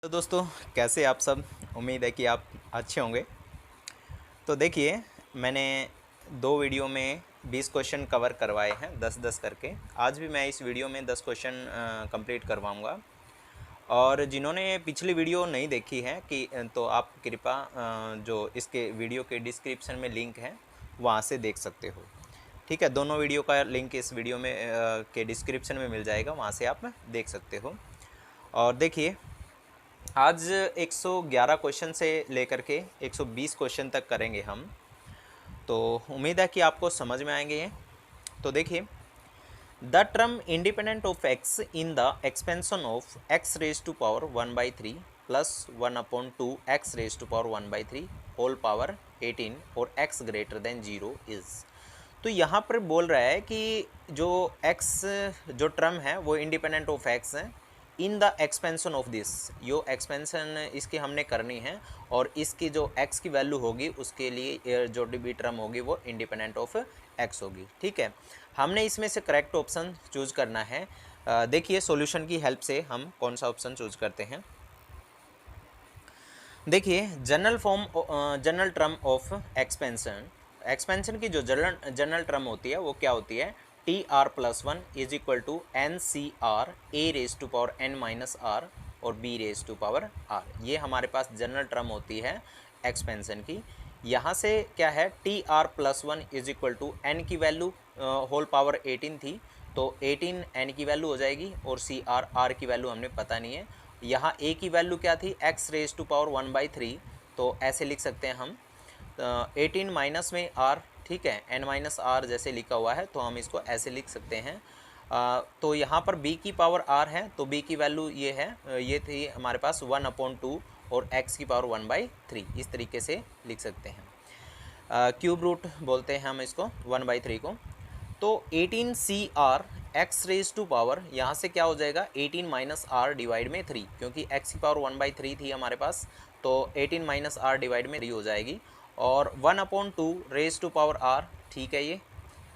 तो दोस्तों, कैसे आप सब। उम्मीद है कि आप अच्छे होंगे। तो देखिए, मैंने 2 वीडियो में 20 क्वेश्चन कवर करवाए हैं 10-10 करके। आज भी मैं इस वीडियो में 10 क्वेश्चन कंप्लीट करवाऊंगा। और जिन्होंने पिछली वीडियो नहीं देखी है तो आप कृपया जो इसके वीडियो के डिस्क्रिप्शन में लिंक है वहाँ से देख सकते हो। ठीक है, दोनों वीडियो का लिंक इस वीडियो में के डिस्क्रिप्शन में मिल जाएगा, वहाँ से आप देख सकते हो। और देखिए, आज 111 क्वेश्चन से लेकर के 120 क्वेश्चन तक करेंगे हम। तो उम्मीद है कि आपको समझ में आएंगे ये। तो देखिए, the term independent of X in the expansion of X raise to power 1/3 plus 1/2 X raise to power 1/3 whole power 18 और एक्स ग्रेटर देन 0 इज़। तो यहाँ पर बोल रहा है कि जो एक्स जो टर्म है वो इंडिपेंडेंट ऑफ एक्स है इन the expansion of this. Yo expansion इसकी हमने करनी है और इसकी जो एक्स की वैल्यू होगी उसके लिए जो भी टर्म होगी वो इंडिपेंडेंट ऑफ एक्स होगी। ठीक है, हमने इसमें से करेक्ट ऑप्शन चूज करना है। देखिए, सॉल्यूशन की हेल्प से हम कौन सा ऑप्शन चूज करते हैं। देखिए, जनरल टर्म ऑफ एक्सपेंशन की जो जनरल टर्म होती है वो क्या होती है, T R plus one is equal to N C R A raise to power N minus R और B raise to power R. ये हमारे पास जनरल टर्म होती है एक्सपेंशन की। यहाँ से क्या है, T R plus one is equal to N की वैल्यू होल पावर 18 थी, तो 18 एन की वैल्यू हो जाएगी और सी आर आर की वैल्यू हमने पता नहीं है। यहाँ ए की वैल्यू क्या थी, एक्स रेज टू पावर 1/3, तो ऐसे लिख सकते हैं हम 18 माइनस में आर। ठीक है, एन माइनस आर जैसे लिखा हुआ है तो हम इसको ऐसे लिख सकते हैं। तो यहाँ पर b की पावर r है तो b की वैल्यू ये है, ये थी हमारे पास 1/2 और x की पावर 1/3, इस तरीके से लिख सकते हैं। क्यूब रूट बोलते हैं हम इसको 1/3 को। तो 18 C R X raise to power, यहाँ से क्या हो जाएगा 18 माइनस आर डिवाइड में 3, क्योंकि x की पावर 1/3 थी हमारे पास, तो 18 माइनस आर डिवाइड में 3 हो जाएगी और 1/2 रेज टू पावर r। ठीक है, ये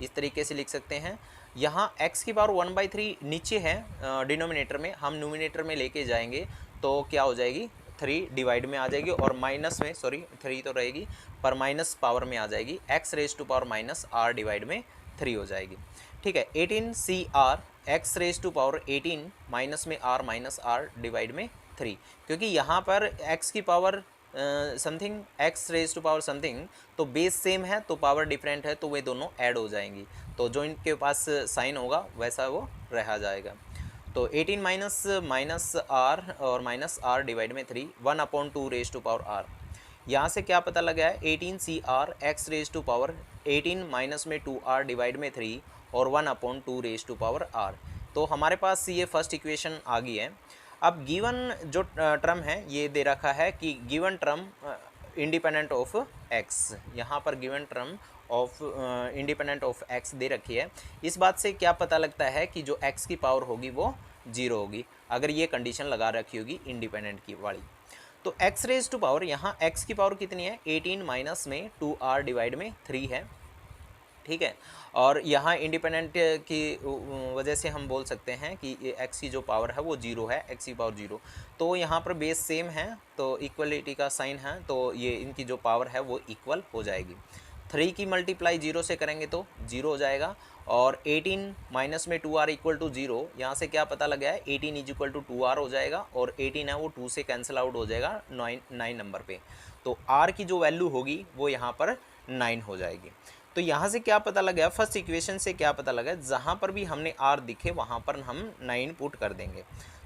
इस तरीके से लिख सकते हैं। यहाँ x की पावर 1/3 नीचे है डिनोमिनेटर में, हम न्यूमिनेटर में लेके जाएंगे तो क्या हो जाएगी 3 डिवाइड में आ जाएगी और माइनस में, सॉरी 3 तो रहेगी पर माइनस पावर में आ जाएगी, x raise to power minus r divide में 3 हो जाएगी। ठीक है, 18 C R X raise to power 18 minus में r माइनस r डिवाइड में 3, क्योंकि यहाँ पर x की power something X raise to power something, तो बेस सेम है तो पावर डिफरेंट है तो वे दोनों ऐड हो जाएंगी, तो जो इनके पास साइन होगा वैसा वो रह जाएगा। तो 18 माइनस आर और माइनस आर डिवाइड में 3, 1/2 रेज टू पावर आर। यहाँ से क्या पता लगा है, 18 C R X raise to power 18 minus में 2r डिवाइड में 3 और 1/2 रेज टू पावर आर। तो हमारे पास ये फर्स्ट इक्वेशन आ गई है। अब गिवन जो टर्म है ये दे रखा है कि given term independent of X, यहाँ पर given term of independent of X दे रखी है। इस बात से क्या पता लगता है कि जो एक्स की पावर होगी वो 0 होगी, अगर ये कंडीशन लगा रखी होगी इंडिपेंडेंट की वाली। तो एक्स रेज टू पावर, यहाँ एक्स की पावर कितनी है 18 माइनस में 2r डिवाइड में 3 है। ठीक है, और यहाँ इंडिपेंडेंट की वजह से हम बोल सकते हैं कि एक्स की जो पावर है वो 0 है, एक्स की पावर 0। तो यहाँ पर बेस सेम है तो इक्वलिटी का साइन है, तो ये इनकी जो पावर है वो इक्वल हो जाएगी। 3 की मल्टीप्लाई 0 से करेंगे तो 0 हो जाएगा और 18 माइनस में 2r इक्वल टू 0, यहाँ से क्या पता लगा है 18 इज इक्वल टू 2r हो जाएगा और 18 है वो 2 से कैंसिल आउट हो जाएगा 9 नंबर पे, तो r की जो वैल्यू होगी वो यहाँ पर 9 हो जाएगी। तो यहाँ से क्या पता लगा, फर्स्ट इक्वेशन से क्या पता लगा, जहाँ पर भी हमने r दिखे वहाँ पर हम 9 पुट कर देंगे।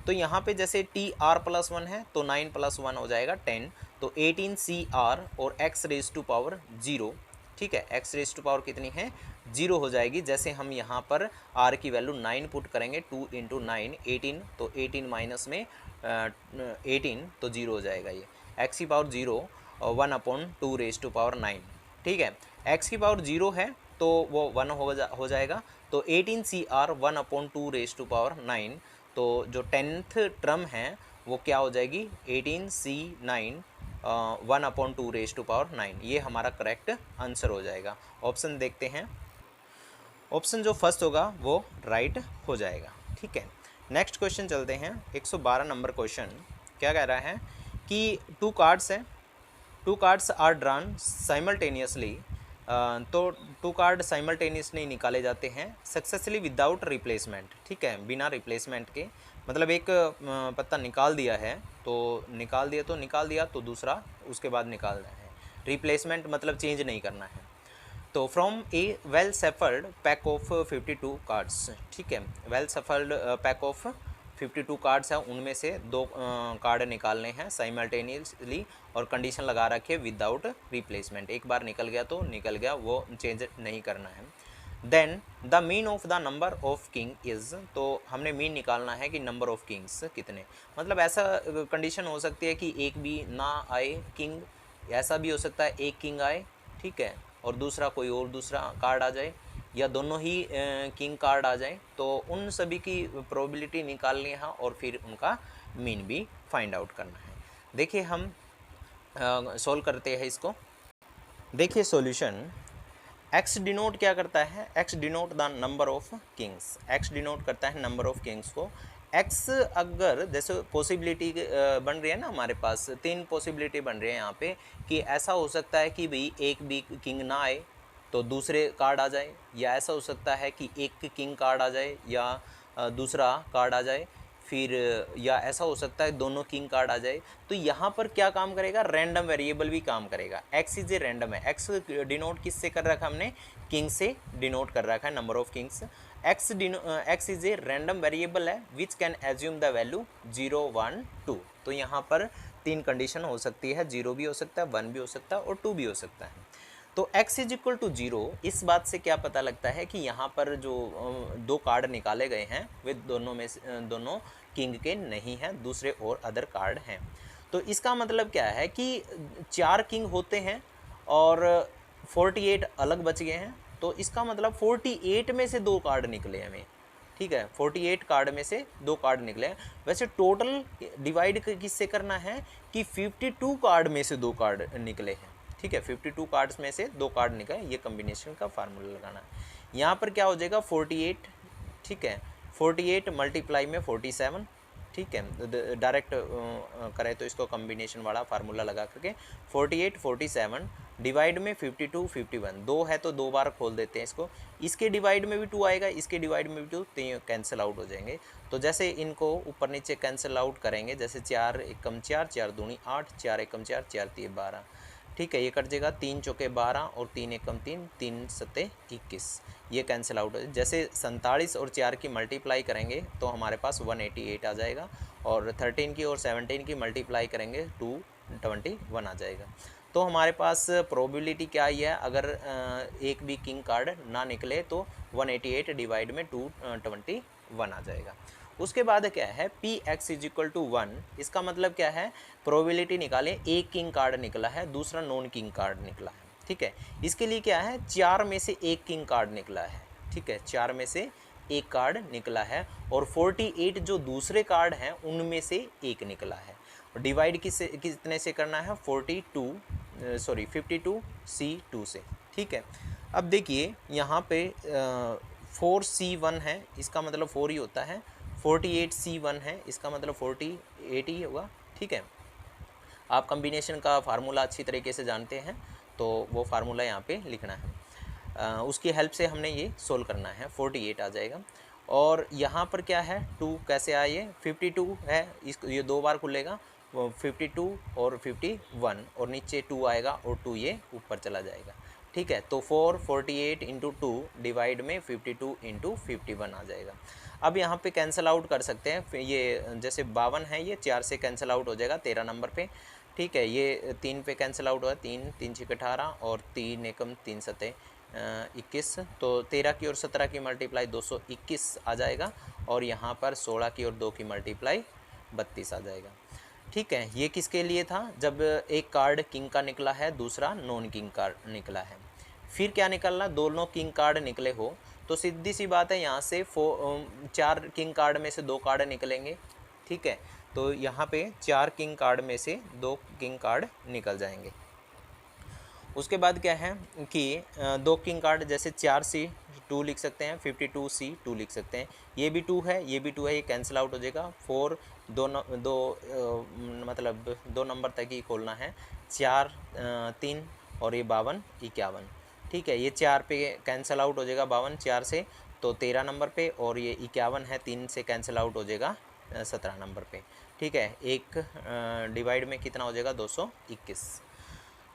तो यहाँ पे जैसे टी आर प्लस 1 है तो 9 + 1 हो जाएगा 10, तो 18 सी आर और एक्स रेज टू पावर 0। ठीक है, एक्स रेज टू पावर कितनी है 0 हो जाएगी। जैसे हम यहाँ पर r की वैल्यू 9 पुट करेंगे, 2 × 9 18, तो 18 माइनस में 18 तो 0 हो जाएगा। ये एक्स की पावर 0 और 1/2 रेज टू पावर 9। ठीक है, एक्स की पावर 0 है तो वो 1 हो जाएगा, तो 18 C R 1/2 raise to power 9, तो जो 10th टर्म है वो क्या हो जाएगी 18 सी 9 1/2 रेज टू पावर 9, ये हमारा करेक्ट आंसर हो जाएगा। ऑप्शन देखते हैं, ऑप्शन जो फर्स्ट होगा वो राइट हो जाएगा। ठीक है, नेक्स्ट क्वेश्चन चलते हैं, 112 नंबर क्वेश्चन। क्या कह रहा है कि टू कार्ड्स हैं, two cards are drawn simultaneously, तो टू कार्ड साइमल्टेनियसली निकाले जाते हैं सक्सेसफुली विदाउट रिप्लेसमेंट, ठीक है, बिना रिप्लेसमेंट के। मतलब एक पत्ता निकाल दिया है तो निकाल दिया तो दूसरा उसके बाद निकालना है, रिप्लेसमेंट मतलब चेंज नहीं करना है। तो from A well shuffled pack of 52 cards, ठीक है, well shuffled pack of 52 cards हैं, उनमें से 2 कार्ड निकालने हैं साइमल्टेनियसली, और कंडीशन लगा रखी है विदाउट रिप्लेसमेंट, एक बार निकल गया तो निकल गया, वो चेंज नहीं करना है। Then the mean of the number of king is, तो हमने मीन निकालना है कि नंबर ऑफ किंग्स कितने, मतलब ऐसा कंडीशन हो सकती है कि एक भी ना आए किंग, ऐसा भी हो सकता है एक किंग आए, ठीक है, और दूसरा कोई और दूसरा कार्ड आ जाए, या दोनों ही किंग कार्ड आ जाए, तो उन सभी की प्रोबेबिलिटी निकालनी है और फिर उनका मीन भी फाइंड आउट करना है। देखिए हम सॉल्व करते हैं इसको। देखिए सॉल्यूशन, x डिनोट क्या करता है, x denote the number of Kings, x denote करता है नंबर ऑफ किंग्स को। x अगर जैसे पॉसिबिलिटी बन रही है ना, हमारे पास 3 पॉसिबिलिटी बन रही है यहाँ पे, कि ऐसा हो सकता है कि भाई एक भी किंग ना आए तो दूसरे कार्ड आ जाए, या ऐसा हो सकता है कि एक किंग कार्ड आ जाए या दूसरा कार्ड आ जाए, फिर या ऐसा हो सकता है दोनों किंग कार्ड आ जाए। तो यहाँ पर क्या काम करेगा, रैंडम वेरिएबल भी काम करेगा। एक्स इज ए रैंडम है, एक्स डिनोट किससे कर रखा हमने, किंग से डिनोट कर रखा है, number of kings. X is a random variable है which can assume the value 0 1 2। तो यहाँ पर 3 कंडीशन हो सकती है, 0 भी हो सकता है, 1 भी हो सकता है और 2 भी हो सकता है। तो x इज इक्वल टू 0, इस बात से क्या पता लगता है कि यहाँ पर जो 2 कार्ड निकाले गए हैं वे दोनों में से दोनों किंग के नहीं हैं, दूसरे और अदर कार्ड हैं। तो इसका मतलब क्या है कि 4 किंग होते हैं और 48 अलग बच गए हैं, तो इसका मतलब 48 में से 2 कार्ड निकले हमें, ठीक है, 48 कार्ड में से 2 कार्ड निकले हैं। वैसे टोटल डिवाइड किससे करना है कि 52 कार्ड में से 2 कार्ड निकले हैं, ठीक है, 52 कार्ड्स में से 2 कार्ड निकले, ये कम्बिनेशन का फार्मूला लगाना है। यहाँ पर क्या हो जाएगा 48, ठीक है, 48 मल्टीप्लाई में 47, ठीक है, डायरेक्ट करें तो इसको कम्बिनेशन वाला फार्मूला लगा करके 48 47 डिवाइड में 52 51, 2 है तो 2 बार खोल देते हैं इसको, इसके डिवाइड में भी 2 आएगा, इसके डिवाइड में भी 2, तो ये कैंसिल आउट हो जाएंगे। तो जैसे इनको ऊपर नीचे कैंसिल आउट करेंगे, जैसे 4 एकम 4, 4 दूनी 8, 4 एकम 4, 4 3 12, ठीक है, ये कट जाएगा, 3 चौके 12 और 3 एकम 3, 3 सत्ते 21, ये कैंसिल आउट हो जाए। जैसे 47 और 4 की मल्टीप्लाई करेंगे तो हमारे पास 188 आ जाएगा, और 13 की और 17 की मल्टीप्लाई करेंगे 221 आ जाएगा। तो हमारे पास प्रोबेबिलिटी क्या आई है, अगर एक भी किंग कार्ड ना निकले तो 188 डिवाइड में 221 आ जाएगा। उसके बाद क्या है P X is equal to 1, इसका मतलब क्या है, प्रोबेबिलिटी निकालें, एक किंग कार्ड निकला है, दूसरा नॉन किंग कार्ड निकला है, ठीक है, इसके लिए क्या है 4 में से एक किंग कार्ड निकला है, ठीक है, 4 में से एक कार्ड निकला है, और 48 जो दूसरे कार्ड हैं उनमें से एक निकला है। डिवाइड कितने से करना है, 52C2 से, ठीक है। अब देखिए यहाँ पे 4C1 है, इसका मतलब 4 ही होता है, 48C1 है, इसका मतलब 48 ही होगा, ठीक है। आप कम्बिनेशन का फार्मूला अच्छी तरीके से जानते हैं तो वो फार्मूला यहाँ पे लिखना है, उसकी हेल्प से हमने ये सोल्व करना है, 48 आ जाएगा। और यहाँ पर क्या है 2 कैसे आए, ये 52 है, इसको ये 2 बार खुलेगा, 52 और 51, और नीचे 2 आएगा और 2 ये ऊपर चला जाएगा, ठीक है। तो 48 इंटू 2 डिवाइड में 52 इंटू 51 आ जाएगा। अब यहाँ पे कैंसिल आउट कर सकते हैं, ये जैसे 52 है, ये 4 से कैंसिल आउट हो जाएगा 13 नंबर पे, ठीक है, ये 3 पे कैंसिल आउट हुआ, 3 3 6 18 और 3 एकम 3 सत्ते 21, तो 13 की और 17 की मल्टीप्लाई 221 आ जाएगा, और यहाँ पर 16 की और 2 की मल्टीप्लाई 32 आ जाएगा, ठीक है। ये किसके लिए था, जब एक कार्ड किंग का निकला है, दूसरा नॉन किंग कार्ड निकला है। फिर क्या निकलना, दोनों किंग कार्ड निकले हो तो सीधी सी बात है यहाँ से 4 किंग कार्ड में से 2 कार्ड निकलेंगे, ठीक है। तो यहाँ पे 4 किंग कार्ड में से 2 किंग कार्ड निकल जाएंगे। उसके बाद क्या है कि 2 किंग कार्ड, जैसे 4C2 लिख सकते हैं, 52C2 लिख सकते हैं, ये भी 2 है, ये भी 2 है, ये कैंसिल आउट हो जाएगा, 4 मतलब 2 नंबर तक ही खोलना है, 4 3 और ये 52 51, ठीक है। ये 4 पे कैंसिल आउट हो जाएगा, 52 4 से तो 13 नंबर पे, और ये 51 है 3 से कैंसिल आउट हो जाएगा 17 नंबर पे, ठीक है। एक डिवाइड में कितना हो जाएगा 221।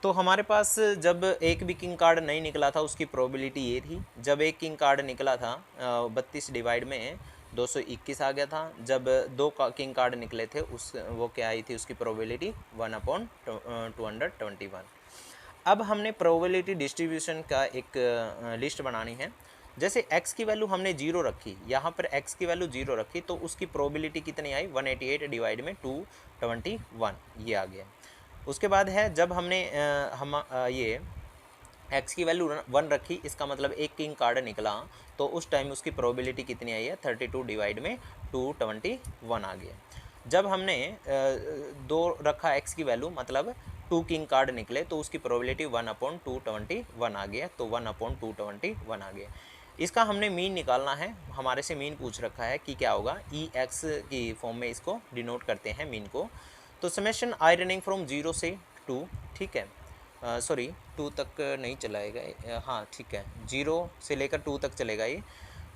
तो हमारे पास जब एक भी किंग कार्ड नहीं निकला था उसकी प्रोबेबिलिटी ये थी, जब एक किंग कार्ड निकला था 32 डिवाइड में 221 आ गया था, जब 2 किंग कार्ड निकले थे उस वो क्या आई थी उसकी प्रोबेबिलिटी 1/221। अब हमने प्रोबेबिलिटी डिस्ट्रीब्यूशन का एक लिस्ट बनानी है। जैसे x की वैल्यू हमने 0 रखी, यहाँ पर x की वैल्यू 0 रखी तो उसकी प्रोबेबिलिटी कितनी आई 188 डिवाइड में 221, ये आ गया। उसके बाद है जब हमने ये x की वैल्यू 1 रखी, इसका मतलब एक किंग कार्ड निकला तो उस टाइम उसकी प्रोबेबिलिटी कितनी आई है 32 डिवाइड में 221 आ गया। जब हमने 2 रखा x की वैल्यू, मतलब 2 किंग कार्ड निकले तो उसकी प्रोबेबिलिटी 1/221 आ गया, तो 1/221 आ गया। इसका हमने मीन निकालना है, हमारे से मीन पूछ रखा है कि क्या होगा, ex की फॉर्म में इसको डिनोट करते हैं मीन को। तो समेशन आई रनिंग फ्रॉम 0 से 2, ठीक है, सॉरी 2 तक नहीं चलाएगा, हाँ ठीक है, 0 से लेकर 2 तक चलेगा ये।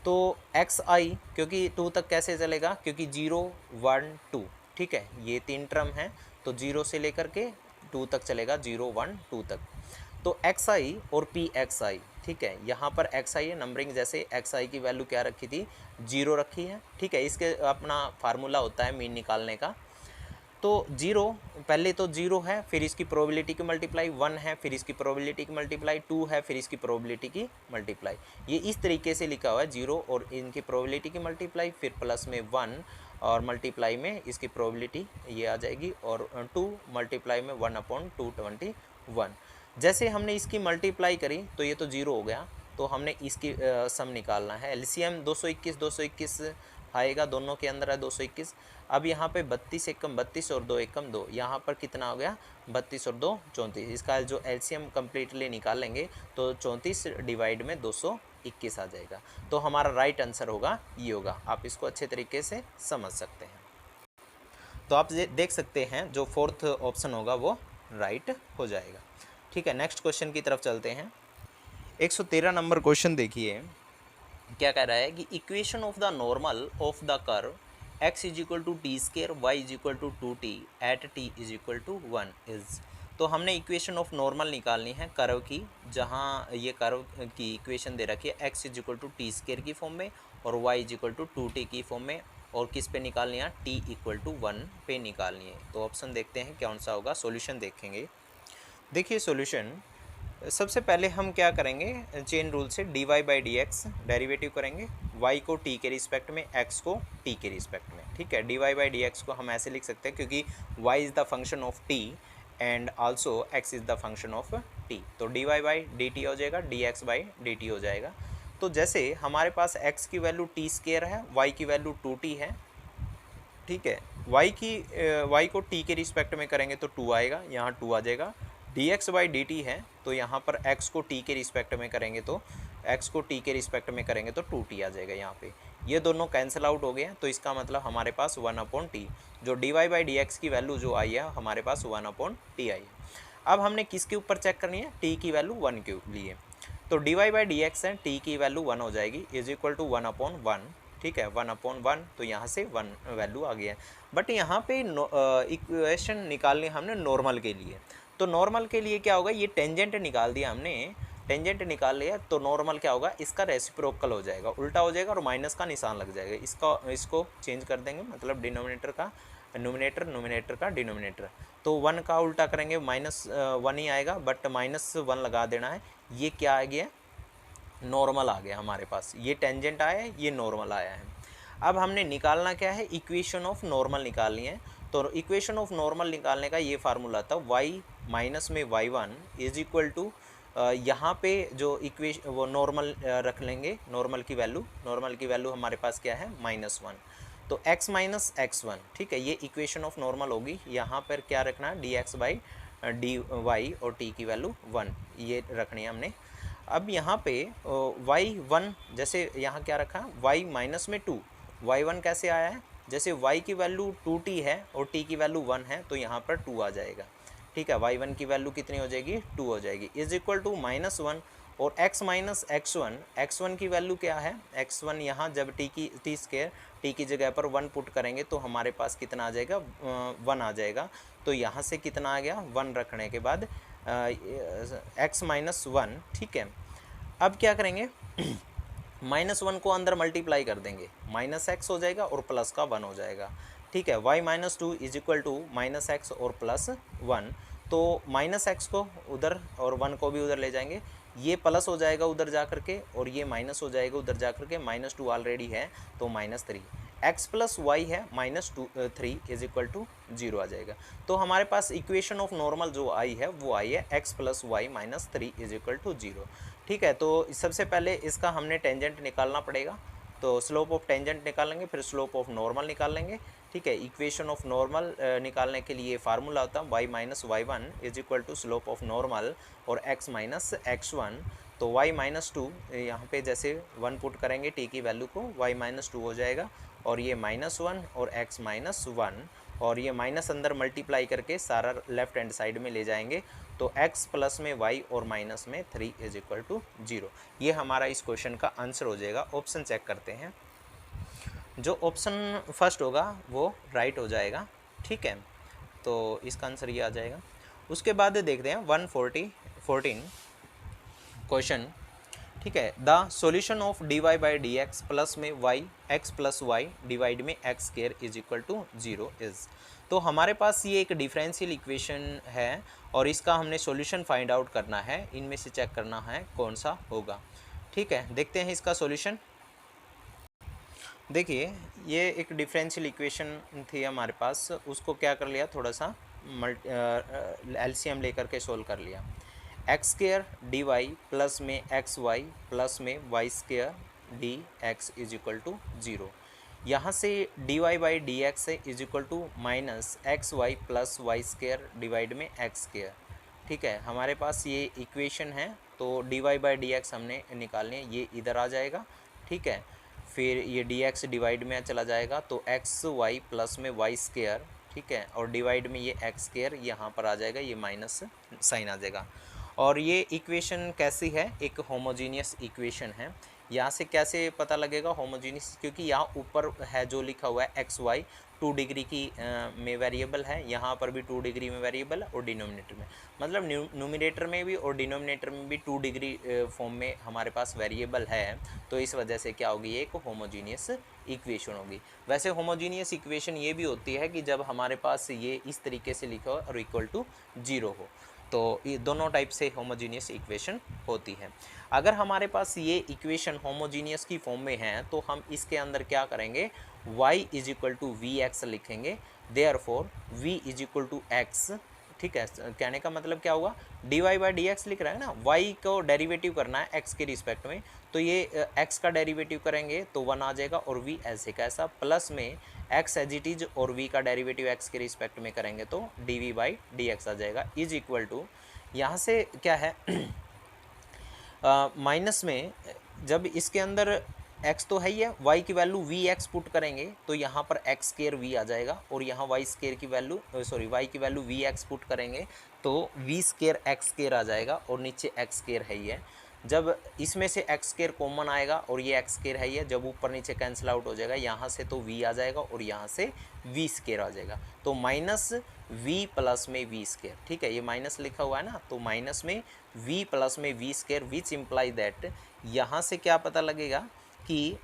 तो एक्स आई क्योंकि 2 तक कैसे चलेगा, क्योंकि 0 1 2, ठीक है, ये 3 टर्म है तो 0 से लेकर के 2 तक चलेगा, 0 1 2 तक। तो एक्स आई और पी एक्स आई, ठीक है, यहाँ पर एक्स आई है नंबरिंग, जैसे एक्स आई की वैल्यू क्या रखी थी 0 रखी है, ठीक है। इसके अपना फार्मूला होता है मीन निकालने का। तो 0 पहले तो 0 है, फिर इसकी प्रोबेबिलिटी की मल्टीप्लाई 1 है, फिर इसकी प्रोबेबिलिटी की मल्टीप्लाई 2 है, फिर इसकी प्रोबेबिलिटी की मल्टीप्लाई, ये इस तरीके से लिखा हुआ है 0 और इनकी प्रोबेबिलिटी की मल्टीप्लाई, फिर प्लस में 1 और मल्टीप्लाई में इसकी प्रोबेबिलिटी ये आ जाएगी, और 2 मल्टीप्लाई में 1/221। जैसे हमने इसकी मल्टीप्लाई करी तो ये तो 0 हो गया, तो हमने इसकी सम निकालना है। एलसीएम 221 आएगा, दोनों के अंदर है 221। अब यहाँ पे 32 एकम 32 और 2 एकम 2, यहाँ पर कितना हो गया 32 और 2 34। इसका जो एलसीएम कम्प्लीटली निकालेंगे तो 34 डिवाइड में 221 आ जाएगा। तो हमारा राइट आंसर होगा ये होगा, आप इसको अच्छे तरीके से समझ सकते हैं। तो आप देख सकते हैं जो फोर्थ ऑप्शन होगा वो राइट हो जाएगा, ठीक है। नेक्स्ट क्वेश्चन की तरफ चलते हैं। 113 नंबर क्वेश्चन देखिए, क्या कह रहा है कि equation of the normal of the curve x is equal to T square Y is equal to 2t at t is equal to 1 is. तो हमने इक्वेशन ऑफ नॉर्मल निकालनी है कर्व की, जहाँ ये कर्व की इक्वेशन दे रखी है x is equal to T square की फॉर्म में और y is equal to 2t की फॉर्म में, और किस पे निकालनी है t इक्वल टू 1 पे निकालनी है। तो ऑप्शन देखते हैं कौन सा होगा, सॉल्यूशन देखेंगे। देखिए सॉल्यूशन, सबसे पहले हम क्या करेंगे, चेन रूल से dy by D x derivative करेंगे, y को t के रिस्पेक्ट में, x को t के रिस्पेक्ट में, ठीक है। dy बाई डी एक्स को हम ऐसे लिख सकते हैं क्योंकि y is the function of t and also x is the function of t, तो dy बाई डी टी हो जाएगा, dx बाई डी टी हो जाएगा। तो जैसे हमारे पास x की वैल्यू t स्केयर है, y की वैल्यू 2t है, ठीक है। y को t के रिस्पेक्ट में करेंगे तो 2 आएगा, यहाँ 2 आ जाएगा। dx बाई डी टी है तो यहाँ पर x को t के रिस्पेक्ट में करेंगे तो 2t आ जाएगा यहाँ पे। ये दोनों कैंसिल आउट हो गए, तो इसका मतलब हमारे पास 1/t, जो dy बाई डी एक्स की वैल्यू जो आई है हमारे पास 1/t आई है। अब हमने किसके ऊपर चेक करनी है, t की वैल्यू 1 के लिए, तो dy बाई डी एक्स है, t की वैल्यू 1 हो जाएगी, इज इक्वल टू 1/1, ठीक है, 1/1, तो यहाँ से 1 वैल्यू आ गया है। बट यहाँ पे इक्वेशन निकालनी हमने नॉर्मल के लिए, तो नॉर्मल के लिए क्या होगा, ये टेंजेंट निकाल दिया हमने, टेंजेंट निकाल लिया तो नॉर्मल क्या होगा, इसका रेसिप्रोकल हो जाएगा, उल्टा हो जाएगा और माइनस का निशान लग जाएगा। इसको चेंज कर देंगे, मतलब डिनोमिनेटर का नोमिनेटर का डिनोमिनेटर, तो 1 का उल्टा करेंगे -1 ही आएगा, बट -1 लगा देना है। ये क्या आ गया, नॉर्मल आ गया हमारे पास, ये टेंजेंट आया है, ये नॉर्मल आया है। अब हमने निकालना क्या है, इक्वेशन ऑफ नॉर्मल निकालनी है। तो इक्वेशन ऑफ नॉर्मल निकालने का ये फार्मूला था, y माइनस में y1 इज इक्वल टू, यहाँ पे जो इक्वेशन वो नॉर्मल रख लेंगे, नॉर्मल की वैल्यू हमारे पास क्या है -1, तो x माइनस x1, ठीक है, ये इक्वेशन ऑफ नॉर्मल होगी। यहाँ पर क्या रखना है, dx बाई dy और t की वैल्यू 1 ये रखनी है हमने। अब यहाँ पे y1, जैसे यहाँ क्या रखा, y माइनस में 2, y1 कैसे आया है, जैसे y की वैल्यू 2t है और t की वैल्यू 1 है तो यहाँ पर 2 आ जाएगा, ठीक है। y1 की वैल्यू कितनी हो जाएगी, 2 हो जाएगी, इज इक्वल टू -1 और x माइनस x1 की वैल्यू क्या है, x1 यहाँ जब t स्क्वायर t की जगह पर 1 पुट करेंगे तो हमारे पास कितना आ जाएगा, 1 आ जाएगा। तो यहाँ से कितना आ गया, 1 रखने के बाद x माइनस 1, ठीक है। अब क्या करेंगे -1 को अंदर मल्टीप्लाई कर देंगे, -x हो जाएगा और प्लस का 1 हो जाएगा, ठीक है। y minus 2 is equal to -x और +1, तो -x को उधर और 1 को भी उधर ले जाएंगे, ये प्लस हो जाएगा उधर जा करके और ये माइनस हो जाएगा उधर जा करके, -2 ऑलरेडी है तो -3, x प्लस वाई है -3 इज इक्वल टू 0 आ जाएगा। तो हमारे पास इक्वेशन ऑफ नॉर्मल जो आई है वो आई है x plus Y -3 is equal to 0, ठीक है। तो सबसे पहले इसका हमने टेंजेंट निकालना पड़ेगा, तो स्लोप ऑफ टेंजेंट निकालेंगे, फिर स्लोप ऑफ नॉर्मल निकालेंगे, ठीक है। इक्वेशन ऑफ नॉर्मल निकालने के लिए फार्मूला होता है y minus y1 is equal to slope of normal और x माइनस x1। तो y माइनस 2 यहाँ पे जैसे 1 पुट करेंगे t की वैल्यू को, y माइनस 2 हो जाएगा और ये -1 और x माइनस 1 और ये माइनस अंदर मल्टीप्लाई करके सारा लेफ्ट हैंड साइड में ले जाएंगे, तो x प्लस में y और माइनस में 3 इज इक्वल टू 0। ये हमारा इस क्वेश्चन का आंसर हो जाएगा। ऑप्शन चेक करते हैं, जो ऑप्शन फर्स्ट होगा वो राइट हो जाएगा, ठीक है। तो इसका आंसर ये आ जाएगा। उसके बाद देखते हैं 114 क्वेश्चन, ठीक है। The solution of dy by D X plus में y x plus Y divide में x square is equal to 0 is. तो हमारे पास ये एक डिफरेंशियल इक्वेशन है और इसका हमने सॉल्यूशन फाइंड आउट करना है, इनमें से चेक करना है कौन सा होगा, ठीक है। देखते हैं इसका सॉल्यूशन। देखिए ये एक डिफरेंशियल इक्वेशन थी हमारे पास, उसको क्या कर लिया, थोड़ा सा एलसीएम लेकर के सोल्व कर लिया। X square D Y plus में एक्स वाई प्लस में Y square D X is equal to 0। यहाँ से D Y by D X is equal to minus X Y plus Y square divide में X square, ठीक है। हमारे पास ये इक्वेशन है, तो D Y by D X हमने निकालनी है, ये इधर आ जाएगा, ठीक है। फिर ये डी एक्स डिवाइड में चला जाएगा तो एक्स वाई प्लस में वाई स्क्वायर, ठीक है, और डिवाइड में ये एक्स स्क्वायर यहाँ पर आ जाएगा, ये माइनस साइन आ जाएगा। और ये इक्वेशन कैसी है, एक होमोजीनियस इक्वेशन है। यहाँ से कैसे पता लगेगा होमोजीनियस, क्योंकि यहाँ ऊपर है जो लिखा हुआ है एक्स वाई 2 डिग्री की में वेरिएबल है, यहाँ पर भी 2 डिग्री में वेरिएबल है और डिनोमिनेटर में, मतलब न्यूमिनेटर में भी और डिनोमिनेटर में भी 2 डिग्री फॉर्म में हमारे पास वेरिएबल है। तो इस वजह से क्या होगी, ये एक होमोजीनियस इक्वेशन होगी। वैसे होमोजीनियस इक्वेशन ये भी होती है कि जब हमारे पास ये इस तरीके से लिखा हो और इक्वल टू 0 हो, तो ये दोनों टाइप से होमोजीनियस इक्वेशन होती है। अगर हमारे पास ये इक्वेशन होमोजीनियस की फॉर्म में है तो हम इसके अंदर क्या करेंगे, y is equal to V X लिखेंगे, therefore v is equal to X, ठीक है। कहने का मतलब क्या हुआ, D Y by D X लिख रहा है ना, y को डेरिवेटिव करना है x के रिस्पेक्ट में, तो ये x का डेरिवेटिव करेंगे तो 1 आ जाएगा और v ऐसे कैसा, प्लस में x एज इट इज और v का डेरिवेटिव x के रिस्पेक्ट में करेंगे तो D V by D X आ जाएगा, इज इक्वल टू यहाँ से क्या है माइनस में जब इसके अंदर x तो है ही है, y की वैल्यू वी एक्स पुट करेंगे तो यहाँ पर एक्स स्क्वायर वी आ जाएगा और यहाँ y स्क्वायर की वैल्यू y की वैल्यू वी एक्स पुट करेंगे तो वी स्क्वायर एक्स स्क्वायर आ जाएगा और नीचे एक्स स्क्वायर है ही है। जब इसमें से एक्स स्क्वायर कॉमन आएगा और ये एक्स स्क्वायर है ही है, जब ऊपर नीचे कैंसिल आउट हो जाएगा, यहाँ से तो v आ जाएगा और यहाँ से वी स्क्वायर आ जाएगा, तो माइनस v प्लस में वी स्क्वायर, ठीक है। ये माइनस लिखा हुआ है ना, तो माइनस में v प्लस में V square, which imply that यहाँ से क्या पता लगेगा कि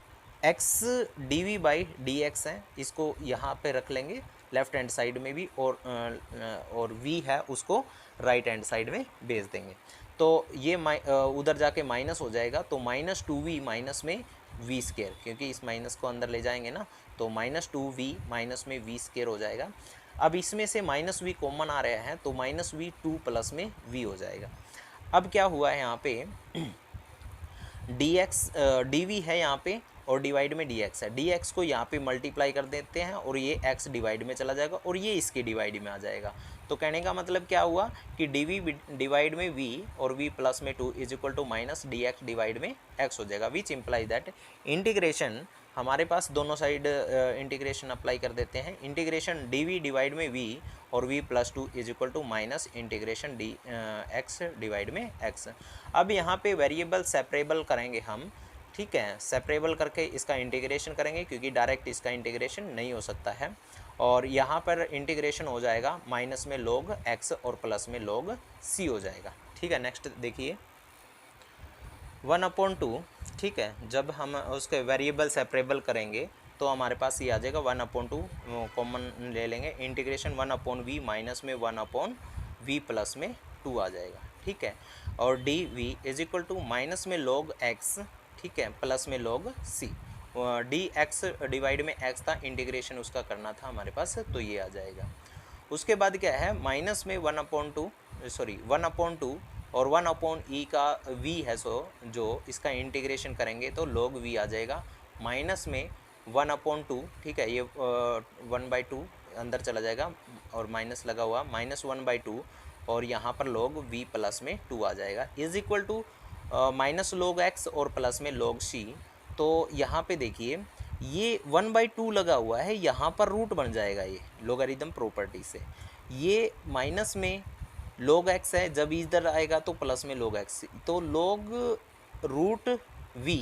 x D V by D X है, इसको यहाँ पे रख लेंगे लेफ्ट हैंड साइड में भी और v है उसको राइट हैंड साइड में भेज देंगे, तो ये उधर जाके माइनस हो जाएगा, तो -2v माइनस में वी स्क्वायर, क्योंकि इस माइनस को अंदर ले जाएंगे ना, तो -2v माइनस में वी स्क्वायर हो जाएगा। अब इसमें से -v कॉमन आ रहा है तो -v 2 प्लस में v हो जाएगा। अब क्या हुआ है यहाँ पे dx dv है यहाँ पे और डिवाइड में dx है, dx को यहाँ पे मल्टीप्लाई कर देते हैं और ये x डिवाइड में चला जाएगा और ये इसके डिवाइड में आ जाएगा। तो कहने का मतलब क्या हुआ कि dv डिवाइड में v और v प्लस में 2 is equal to minus d x divide में x हो जाएगा, विच इम्प्लाई दैट इंटीग्रेशन हमारे पास दोनों साइड इंटीग्रेशन अप्लाई कर देते हैं। इंटीग्रेशन डी वी डिवाइड में वी और v plus two is equal to minus integration d x divide में x। अब यहाँ पे वेरिएबल सेपरेबल करेंगे हम, ठीक है, सेपरेबल करके इसका इंटीग्रेशन करेंगे क्योंकि डायरेक्ट इसका इंटीग्रेशन नहीं हो सकता है। और यहाँ पर इंटीग्रेशन हो जाएगा माइनस में log x और प्लस में log c हो जाएगा। ठीक है, नेक्स्ट देखिए 1/2, ठीक है, जब हम उसके वेरिएबल सेपरेबल करेंगे तो हमारे पास ये आ जाएगा 1/2 कॉमन ले लेंगे, इंटीग्रेशन 1/v माइनस में 1/v प्लस में 2 आ जाएगा। ठीक है, और d v is equal to minus में log x, ठीक है, प्लस में log c। D x divide में x था, इंटीग्रेशन उसका करना था हमारे पास, तो ये आ जाएगा। उसके बाद क्या है, माइनस में 1/2 और 1/e का v है, सो जो इसका इंटीग्रेशन करेंगे तो log v आ जाएगा, माइनस में 1/2, ठीक है, ये 1/2 अंदर चला जाएगा और माइनस लगा हुआ, माइनस 1/2 और यहाँ पर log v प्लस में 2 आ जाएगा, is equal to minus log x और प्लस में log c। तो यहाँ पे देखिए ये 1/2 लगा हुआ है, यहाँ पर रूट बन जाएगा ये लोगारिथम प्रॉपर्टी से। ये माइनस में log x है, जब इधर आएगा तो प्लस में log x, तो log रूट v,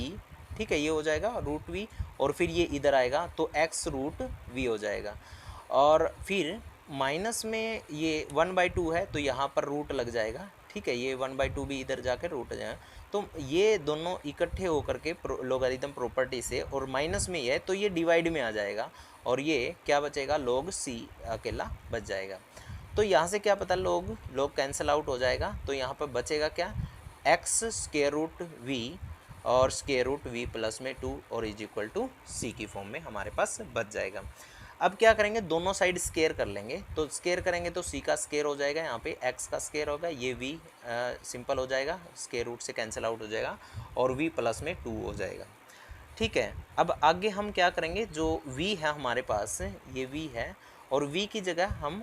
ठीक है, ये हो जाएगा रूट v, और फिर ये इधर आएगा तो x रूट v हो जाएगा। और फिर माइनस में ये 1/2 है तो यहाँ पर रूट लग जाएगा, ठीक है, ये 1/2 भी इधर जाकर रूट हो जाएगा। तो ये दोनों इकट्ठे होकर के लोगारिथम प्रॉपर्टी से, और माइनस में ये है तो ये डिवाइड में आ जाएगा, और ये क्या बचेगा, log c अकेला बच जाएगा। तो यहाँ से क्या पता, log कैंसिल आउट हो जाएगा, तो यहाँ पर बचेगा क्या, x स्क्वायर रूट v और स्क्वायर रूट v प्लस में 2 और इज इक्वल टू c की फॉर्म में हमारे पास बच जाएगा। अब क्या करेंगे, दोनों साइड स्क्वायर कर लेंगे, तो स्क्वायर करेंगे तो c का स्क्वायर हो जाएगा, यहाँ पे x का स्क्वायर होगा, ये v सिंपल हो जाएगा, स्क्वायर रूट से कैंसिल आउट हो जाएगा, और v प्लस में 2 हो जाएगा। ठीक है, अब आगे हम क्या करेंगे, जो v है हमारे पास, ये v है, और v की जगह हम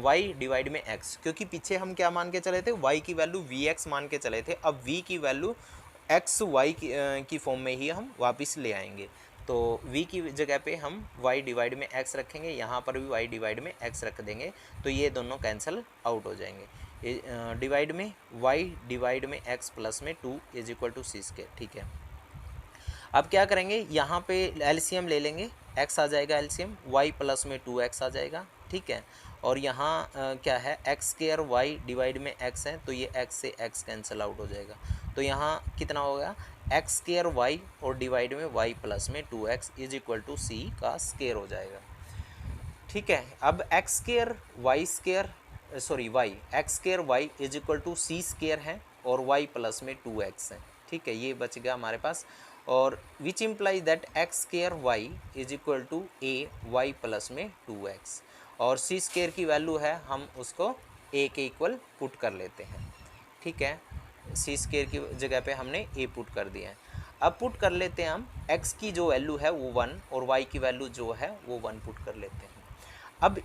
y डिवाइड में x, क्योंकि पीछे हम क्या मान के चले थे, y की वैल्यू vx मान के चले थे, अब v की वैल्यू x y की फॉर्म में ही हम वापस ले आएंगे। तो v की जगह पे हम y डिवाइड में x रखेंगे, यहाँ पर भी y डिवाइड में x रख देंगे, तो ये दोनों कैंसिल आउट हो जाएंगे। डिवाइड में y डिवाइड में x प्लस में 2 is equal to c square. ठीक है, अब क्या करेंगे, यहाँ पे एलसीएम ले लेंगे, x आ जाएगा एलसीएम, y प्लस में 2x आ जाएगा, ठीक है, और यहाँ क्या है, x स्क्वायर y डिवाइड में x है, तो ये x से x कैंसिल आउट हो जाएगा, तो यहाँ कितना होगा, x स्क्वायर y और डिवाइड में y प्लस में 2x is equal to c का स्क्वायर हो जाएगा। ठीक है, अब x square y square y x square y is equal to c square है, और y प्लस में 2x है। ठीक है, ये बच गया हमारे पास, और which imply that x square y is equal to a y plus में 2x, और c स्क्वायर की वैल्यू है, हम उसको a के इक्वल पुट कर लेते हैं। ठीक है, c स्क्वायर की जगह पे हमने a पुट कर दिया है। अब पुट कर लेते हैं हम x की जो वैल्यू है वो 1 और y की वैल्यू जो है वो 1 पुट कर लेते हैं। अब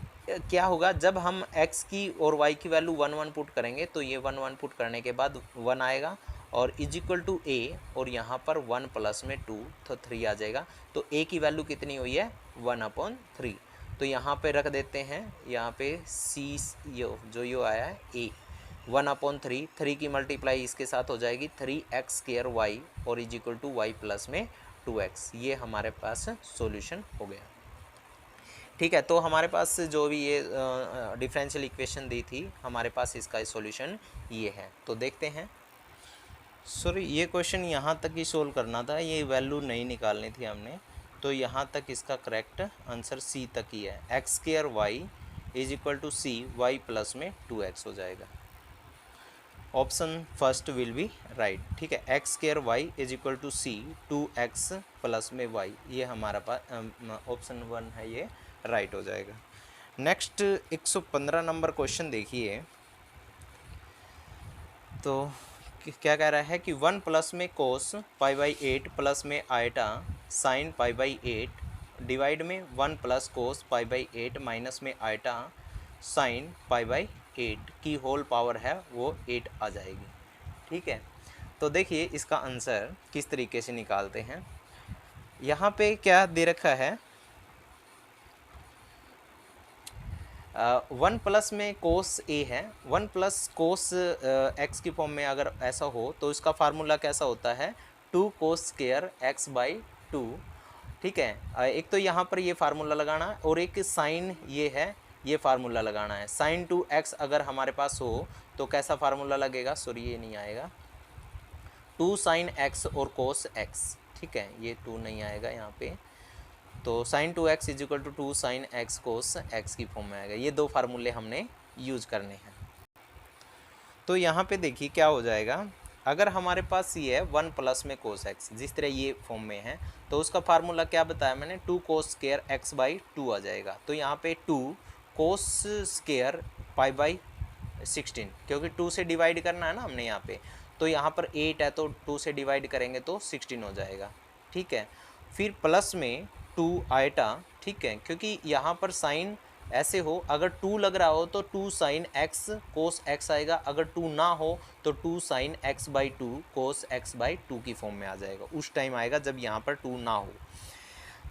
क्या होगा, जब हम x की और y की वैल्यू 1 1 पुट करेंगे तो ये 1 1 पुट करने के बाद 1 आएगा, और इज इक्वल टू a, और यहाँ पर 1 प्लस में 2 तो 3 आ जाएगा। तो a की वैल्यू कितनी हुई है, 1/3, तो यहाँ पे रख देते हैं, यहाँ पे c यो आया है a 1/3, 3 की मल्टीप्लाई इसके साथ हो जाएगी 3x स्क्वायर y और is equal to y plus में 2x। ये हमारे पास सॉल्यूशन हो गया। ठीक है, तो हमारे पास जो भी ये डिफरेंशियल इक्वेशन दी थी, हमारे पास इसका सॉल्यूशन ये है। तो देखते हैं, सॉरी ये क्वेश्चन यहाँ तक ही सोल्व करना था, ये वैल्यू नहीं निकालनी थी हमने, तो यहाँ तक इसका करेक्ट आंसर सी तक ही है, x square y is equal to c y plus में 2x हो जाएगा। Option first will be right. ठीक है, x square y is equal to c 2x plus में y, ये हमारा पास ऑप्शन 1 है, ये राइट हो जाएगा। नेक्स्ट 115 नंबर क्वेश्चन देखिए, तो क्या कह रहा है कि 1 प्लस में कोस π/8 प्लस में आयटा साइन π/8 डिवाइड में 1 प्लस कोस π/8 माइनस में आयटा साइन π/8 की होल पावर है वो 8 आ जाएगी। ठीक है, तो देखिए इसका आंसर किस तरीके से निकालते हैं। यहाँ पे क्या दे रखा है, 1 प्लस में कोस ए है, 1 प्लस कोस एक्स की फॉर्म में अगर ऐसा हो तो इसका फार्मूला कैसा होता है, 2 कोस स्क्वायर एक्स बाई 2। ठीक है, एक तो यहाँ पर ये फार्मूला लगाना है और एक साइन ये है, ये फार्मूला लगाना है। साइन 2x अगर हमारे पास हो तो कैसा फार्मूला लगेगा, सॉरी ये नहीं आएगा, 2 साइन एक्स और कोस एक्स। ठीक है, ये 2 नहीं आएगा यहाँ पे, तो sine 2x is equal to 2 sine x cos x की फॉर्म में आएगा। ये दो फार्मूले हमने यूज करने हैं। तो यहाँ पे देखिए क्या हो जाएगा, अगर हमारे पास ये है 1 प्लस में कोस एक्स, जिस तरह ये फॉर्म में है, तो उसका फार्मूला क्या बताया मैंने, 2 कोस स्क्वायर एक्स बाई 2 आ जाएगा। तो यहाँ पे 2 कोस स्क्वायर पाई बाई 16, क्योंकि 2 से डिवाइड करना है ना हमने यहाँ पे, तो यहाँ पर 8 है तो 2 से डिवाइड करेंगे तो 16 हो जाएगा। ठीक है, फिर प्लस में 2 आइटा। ठीक है, क्योंकि यहाँ पर साइन ऐसे हो, अगर 2 लग रहा हो तो 2 साइन एक्स कोस एक्स आएगा, अगर 2 ना हो तो 2 sine x by 2 cos x by 2 की फॉर्म में आ जाएगा। उस टाइम आएगा जब यहाँ पर 2 ना हो।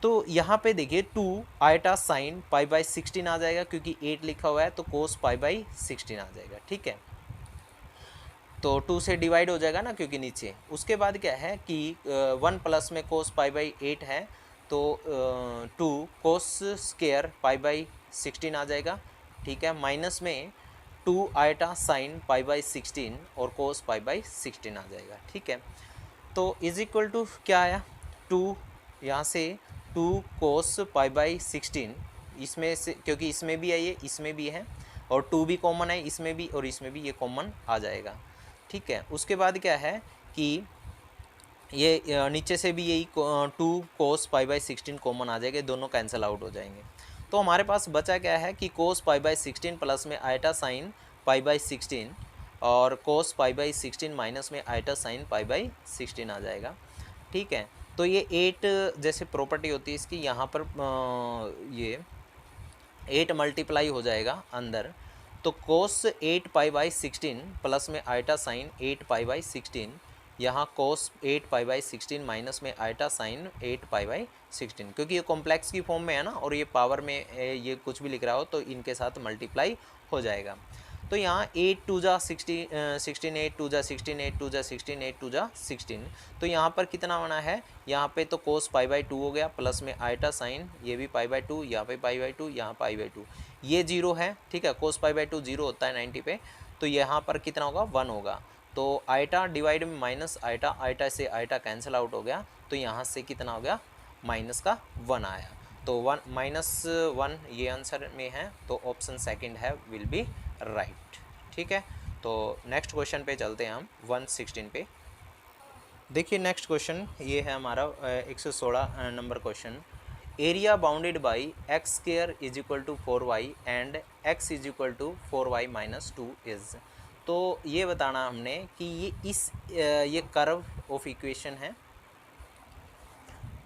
तो यहाँ पे देखिए 2 आइटा साइन पाई बाई 16 आ जाएगा, क्योंकि 8 लिखा हुआ है तो कोस पाई बाई 16 आ जाएगा। ठीक है, तो 2 से डिवाइड हो जाएगा ना क्योंकि नीचे। उसके बाद क्या है कि 1 प्लस में कोस पाई बाई 8 है, तो 2 कोस स्क्वायर पाई बाई 16 आ जाएगा। ठीक है, माइनस में 2 आइटा साइन पाई बाई 16 और कोस पाई बाई 16 आ जाएगा। ठीक है, तो इज इक्वल टू क्या आया, 2 यहाँ से 2 कोस पाई बाई 16, इसमें से क्योंकि इसमें भी है ये, इसमें भी है, और 2 भी कॉमन है इसमें भी और इसमें भी, ये कॉमन आ जाएगा। ठीक है, उसके बाद क्या है कि ये नीचे से भी यही 2 कोस पाई बाई 16 कॉमन आ जाएगा, दोनों कैंसिल आउट हो जाएंगे। तो हमारे पास बचा क्या है कि कोस पाई बाई 16 प्लस में आइटा साइन पाई बाई 16 और कोस पाई बाई 16 माइनस में आइटा साइन पाई बाई 16 आ जाएगा। ठीक है, तो ये 8 जैसे प्रॉपर्टी होती है इसकी, यहाँ पर ये 8 मल्टीप्लाई हो जाएगा अंदर, तो कोस 8 पाई बाई 16 प्लस में आइटा साइन 8 पाई बाई 16, यहाँ कोस 8 पाई बाई 16 माइनस में आइटा साइन 8 पाई बाई 16, क्योंकि ये कॉम्प्लेक्स की फॉर्म में है ना और ये पावर में ये कुछ भी लिख रहा हो तो इनके साथ मल्टीप्लाई हो जाएगा। तो यहाँ 8 टू जा 16, 8 टू जा 16, 8 टू जा 16, 8 टू जा 16, तो यहाँ पर कितना बना है, यहाँ पे तो कोस पाई बाई 2 हो गया, प्लस में आइटा साइन, ये भी पाई बाई 2, यहाँ पे पाई बाई 2, यहाँ पाई बाई 2, ये 0 है। ठीक है, कोस पाई बाई 2 0 होता है 90 पे, तो यहाँ पर कितना होगा, 1 होगा। तो आइटा डिवाइड में माइनस आइटा, आइटा से आइटा कैंसिल आउट हो गया, तो यहाँ से कितना हो गया, माइनस का 1 आया। तो 1 -1 ये आंसर में है, तो ऑप्शन सेकंड है विल बी राइट। ठीक है, तो नेक्स्ट क्वेश्चन पे चलते हैं हम 116 पे। देखिए नेक्स्ट क्वेश्चन ये है हमारा 116 number question. Area bounded by x square is equal to 4y and x is equal to 4y माइनस 2 इज। तो ये बताना हमने कि ये कर्व ऑफ इक्वेशन है।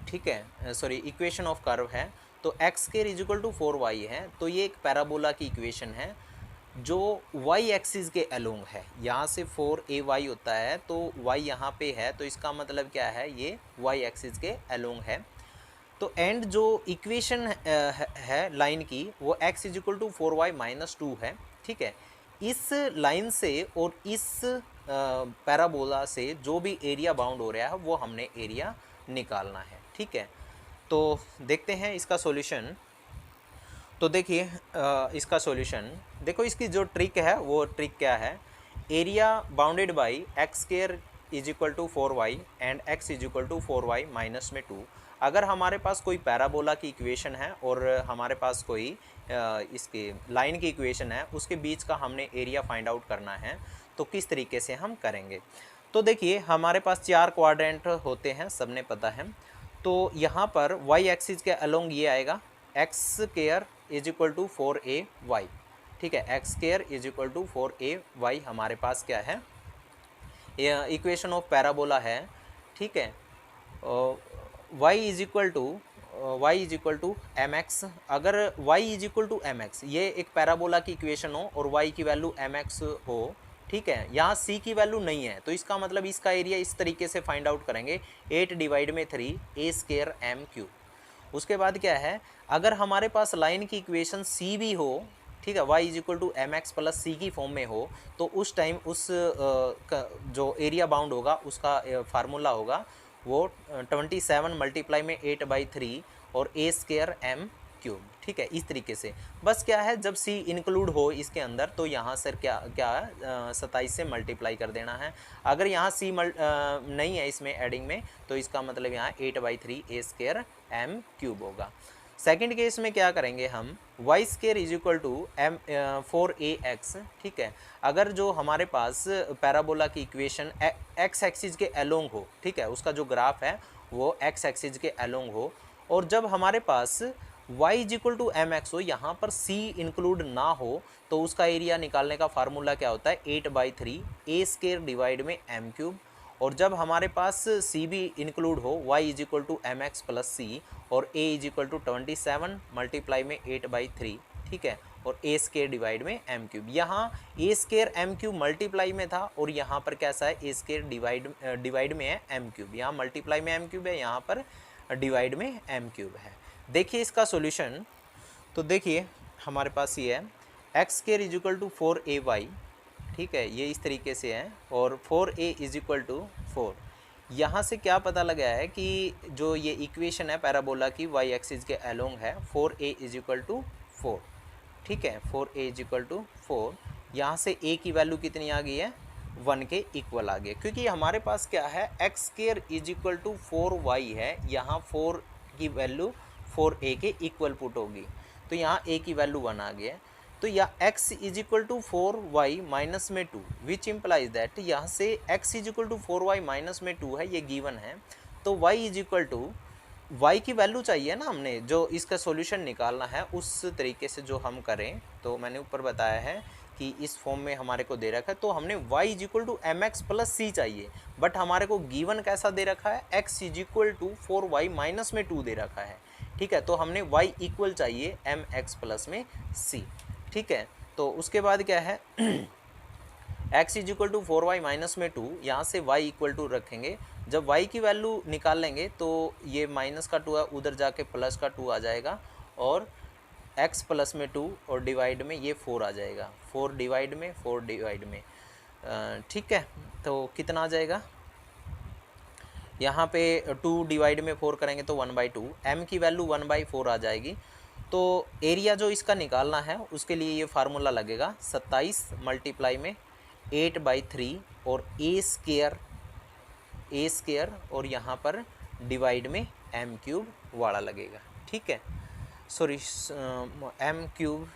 ठीक है, सॉरी इक्वेशन ऑफ कर्व है, तो x square is equal to 4y है, तो ये एक पैराबोला की इक्वेशन है जो y एक्सिस के अलोंग है। यहाँ से 4ay होता है तो y यहाँ पे है, तो इसका मतलब क्या है, ये y एक्सिस के अलोंग है। तो एंड जो इक्वेशन है लाइन की वो x is equal to 4y माइनस 2 है। ठीक है, इस लाइन से और इस पैराबोला से जो भी एरिया बाउंड हो रहा है वो हमने एरिया निकालना है। ठीक है, तो देखते हैं इसका सॉल्यूशन। तो देखिए इसका सॉल्यूशन देखो, इसकी जो ट्रिक है वो ट्रिक क्या है, area bounded by x square is equal to 4y and x is equal to 4y माइनस में 2। अगर हमारे पास कोई पैराबोला की इक्वेशन है और हमारे पास कोई इसके लाइन की इक्वेशन है, उसके बीच का हमने एरिया फाइंड आउट करना है, तो किस तरीके से हम करेंगे। तो देखिए हमारे पास 4 क्वाड्रेंट होते हैं, सबने पता है। तो यहाँ पर y एक्सिस के अलोंग ये आएगा, x square is equal to 4ay। ठीक है, x square is equal to 4ay हमारे पास क्या है, इक्वेशन ऑफ पैराबोला है। ठीक है, y is equal to mx। अगर y is equal to mx, ये एक पैराबोला की इक्वेशन हो और y की वैल्यू mx हो, ठीक है, यहाँ c की वैल्यू नहीं है, तो इसका मतलब इसका एरिया इस तरीके से फाइंड आउट करेंगे, 8 डिवाइड में 3 a स्क्वायर m क्यूब। उसके बाद क्या है, अगर हमारे पास लाइन की इक्वेशन सी भी हो, ठीक है, y is equal to M x plus C की फॉर्म में हो, तो उस टाइम उस जो एरिया बाउंड होगा उसका फार्मूला होगा वो 27 मल्टीप्लाई में 8/3 और a स्क्वायर m क्यूब। ठीक है, इस तरीके से। बस क्या है, जब c इंक्लूड हो इसके अंदर तो यहाँ से क्या 27 से मल्टीप्लाई कर देना है। अगर यहाँ c नहीं है इसमें एडिंग में, तो इसका मतलब यहाँ 8/3 a स्क्वायर m क्यूब होगा। सेकंड केस में क्या करेंगे हम, y square is equal to m 4ax। ठीक है, अगर जो हमारे पास पैराबोला की इक्वेशन एक्स एक्सिस के अलोंग हो, ठीक है, उसका जो ग्राफ है वो एक्स एक्सिस के अलोंग हो, और जब हमारे पास y is equal to M x हो, यहाँ पर c इंक्लूड ना हो, तो उसका एरिया निकालने का फार्मूला क्या होता है, 8/3 a स्केयर डिवाइड में m क्यूब। और जब हमारे पास c भी इंक्लूड हो, y is equal to M x plus c और a is equal to 27 multiply में 8/3, ठीक है, और a स्केयर डिवाइड में m क्यूब। यहाँ a square m cube multiply में था और यहाँ पर कैसा है, a स्केयर डिवाइड में है m क्यूब। यहाँ मल्टीप्लाई में m क्यूब है, यहाँ पर डिवाइड में m क्यूब है। देखिए इसका सॉल्यूशन, तो देखिए हमारे पास ये है x square is equal to 4ay, ठीक है, ये इस तरीके से है, और 4a इज इक्वल टू 4। यहाँ से क्या पता लगा है कि जो ये इक्वेशन है पैराबोला की y एक्सिस के अलोंग है, 4a इज इक्वल टू 4, ठीक है, 4a इज इक्वल टू 4। यहाँ से a की वैल्यू कितनी आ गई है, 1 के इक्वल आ गया, क्योंकि हमारे पास क्या है, x square is equal to 4y है, यहाँ 4 की वैल्यू 4a के इक्वल पुट होगी, तो यहाँ a की वैल्यू 1 आ गया। तो या x is equal to 4y माइनस में 2, विच इम्प्लाइज दैट यहाँ से x is equal to 4y माइनस में 2 है, ये गिवन है, तो y is equal to y की वैल्यू चाहिए ना, हमने जो इसका सॉल्यूशन निकालना है उस तरीके से जो हम करें, तो मैंने ऊपर बताया है कि इस फॉर्म में हमारे को दे रखा है, तो हमने y is equal to M x plus c चाहिए, बट हमारे को गिवन कैसा दे रखा है, x is equal to 4y माइनस में 2 दे रखा है, ठीक है, तो हमने y इक्वल चाहिए एम एक्स प्लस में c, ठीक है। तो उसके बाद क्या है, x is equal to 4y माइनस में 2, यहाँ से y इक्वल टू रखेंगे, जब y की वैल्यू निकाल लेंगे तो ये माइनस का 2 है, उधर जाके प्लस का 2 आ जाएगा, और x प्लस में 2 और डिवाइड में ये 4 आ जाएगा, 4 डिवाइड में 4 डिवाइड में, ठीक है, तो कितना आ जाएगा, यहाँ पे 2 डिवाइड में 4 करेंगे तो 1/2, m की वैल्यू 1/4 आ जाएगी। तो एरिया जो इसका निकालना है उसके लिए ये फार्मूला लगेगा 27 मल्टीप्लाई में 8/3 और a स्केयर और यहाँ पर डिवाइड में m क्यूब वाला लगेगा, ठीक है, सॉरी m क्यूब,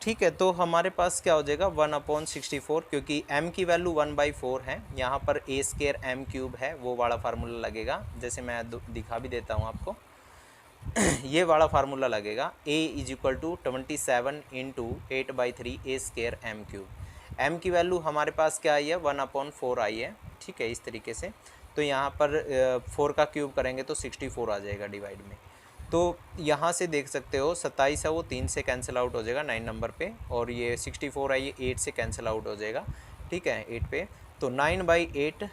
ठीक है। तो हमारे पास क्या हो जाएगा 1/64, क्योंकि m की वैल्यू 1/4 है, यहाँ पर a स्केयर m क्यूब है, वो वाला फार्मूला लगेगा, जैसे मैं दिखा भी देता हूँ आपको ये वाला फार्मूला लगेगा, a is equal to 27 into 8/3 a square m cube. m की वैल्यू हमारे पास क्या आई है, 1/4 आई है, ठीक है, इस तरीके से। तो यहाँ पर 4 का क्यूब करेंगे तो 64 आ जाएगा डिवाइड में। तो यहाँ से देख सकते हो 27 है वो 3 से कैंसिल आउट हो जाएगा 9 नंबर पे, और ये 64 है ये 8 से कैंसिल आउट हो जाएगा, ठीक है, 8 पे, तो 9/8,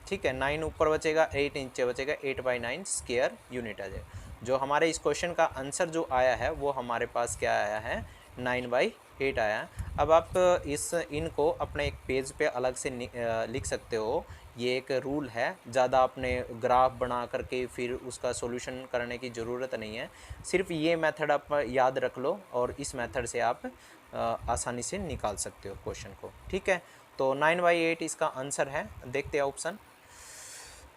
ठीक है, 9 ऊपर बचेगा, 8 नीचे बचेगा, 8/9 स्क्वायर यूनिट आ जाएगा। जो हमारे इस क्वेश्चन का आंसर जो आया है वो हमारे पास क्या आया है, 9/8 आया है। अब आप इनको अपने एक पेज पे अलग से लिख सकते हो, ये एक रूल है, ज़्यादा आपने ग्राफ बना करके फिर उसका सॉल्यूशन करने की ज़रूरत नहीं है, सिर्फ ये मेथड आप याद रख लो और इस मेथड से आप आसानी से निकाल सकते हो क्वेश्चन को, ठीक है। तो 9/8 इसका आंसर है। देखते हैं ऑप्शन,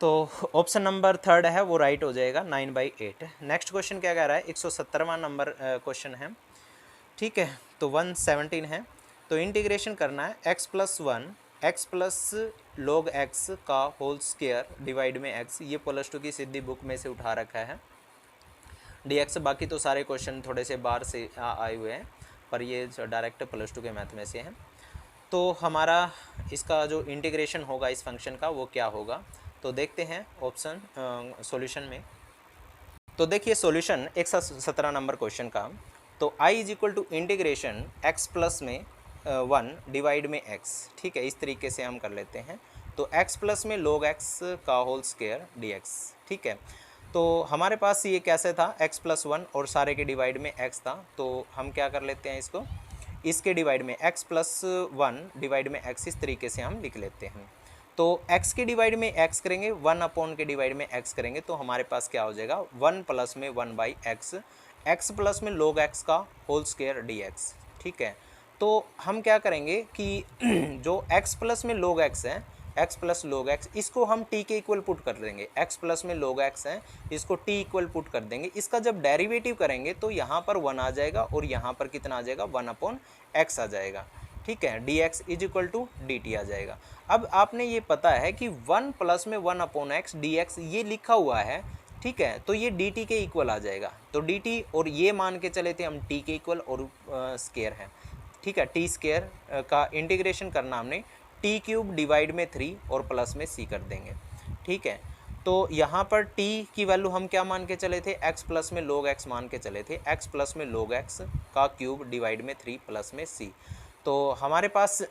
तो ऑप्शन नंबर 3 है वो राइट हो जाएगा, 9/8। नेक्स्ट क्वेश्चन क्या कह रहा है, 117वां नंबर क्वेश्चन है, ठीक है। तो 117 है, तो इंटीग्रेशन करना है x+1 x plus log x का होल स्क्वायर डिवाइड में x, ये +2 की सीधी बुक में से उठा रखा है dx। बाकी तो सारे क्वेश्चन थोड़े से बाहर से आए हुए हैं, पर ये डायरेक्ट +2 के मैथ में से हैं। तो हमारा इसका जो इंटीग्रेशन होगा इस फंक्शन का वो क्या होगा, तो देखते हैं ऑप्शन सॉल्यूशन में। तो देखिए सॉल्यूशन 117 नंबर क्वेश्चन का, तो i is equal to integration x plus में वन डिवाइड में एक्स, ठीक है, इस तरीके से हम कर लेते हैं। तो x प्लस में log x का होल स्क्वायर dx, ठीक है। तो हमारे पास ये कैसे था, x प्लस वन और सारे के डिवाइड में x था, तो हम क्या कर लेते हैं इसको, इसके डिवाइड में x प्लस वन डिवाइड में x, इस तरीके से हम लिख लेते हैं। तो x के डिवाइड में x करेंगे, 1 अपॉन के डिवाइड में x करेंगे, तो हमारे पास क्या हो जाएगा, 1 प्लस में 1 बाई एक्स, x प्लस में log x का होल स्क्वायर dx, ठीक है। तो हम क्या करेंगे कि जो x प्लस में log x है, x प्लस log x, इसको हम t के इक्वल पुट कर देंगे। x प्लस में log x है, इसको t इक्वल पुट कर देंगे। इसका जब डेरिवेटिव करेंगे तो यहाँ पर 1 आ जाएगा और यहाँ पर कितना आ जाएगा, 1 अपॉन x आ जाएगा, ठीक है। dx is equal to dt आ जाएगा। अब आपने ये पता है कि 1 प्लस में 1 अपॉन x dx ये लिखा हुआ है, ठीक है, तो ये dt के इक्वल आ जाएगा। तो dt और ये मान के चले थे हम t के इक्वल और स्क्वायर है, ठीक है। टी स्क्वायर का इंटीग्रेशन करना हमने, टी क्यूब डिवाइड में 3 और प्लस में c कर देंगे, ठीक है। तो यहाँ पर t की वैल्यू हम क्या मान के चले थे, x प्लस में log x मान के चले थे, x प्लस में log x का क्यूब डिवाइड में 3 प्लस में c। तो हमारे पास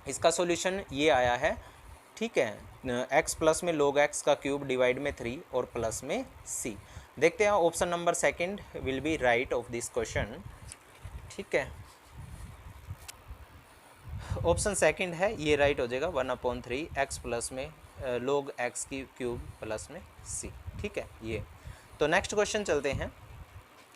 इसका सॉल्यूशन ये आया है, ठीक है, x प्लस में log x का क्यूब डिवाइड में 3 और प्लस में c। देखते हैं option number second will be right of this question, ठीक है। ऑप्शन सेकंड है ये राइट हो जाएगा, 1/3 x प्लस में log x की क्यूब प्लस में c, ठीक है ये। तो नेक्स्ट क्वेश्चन चलते हैं,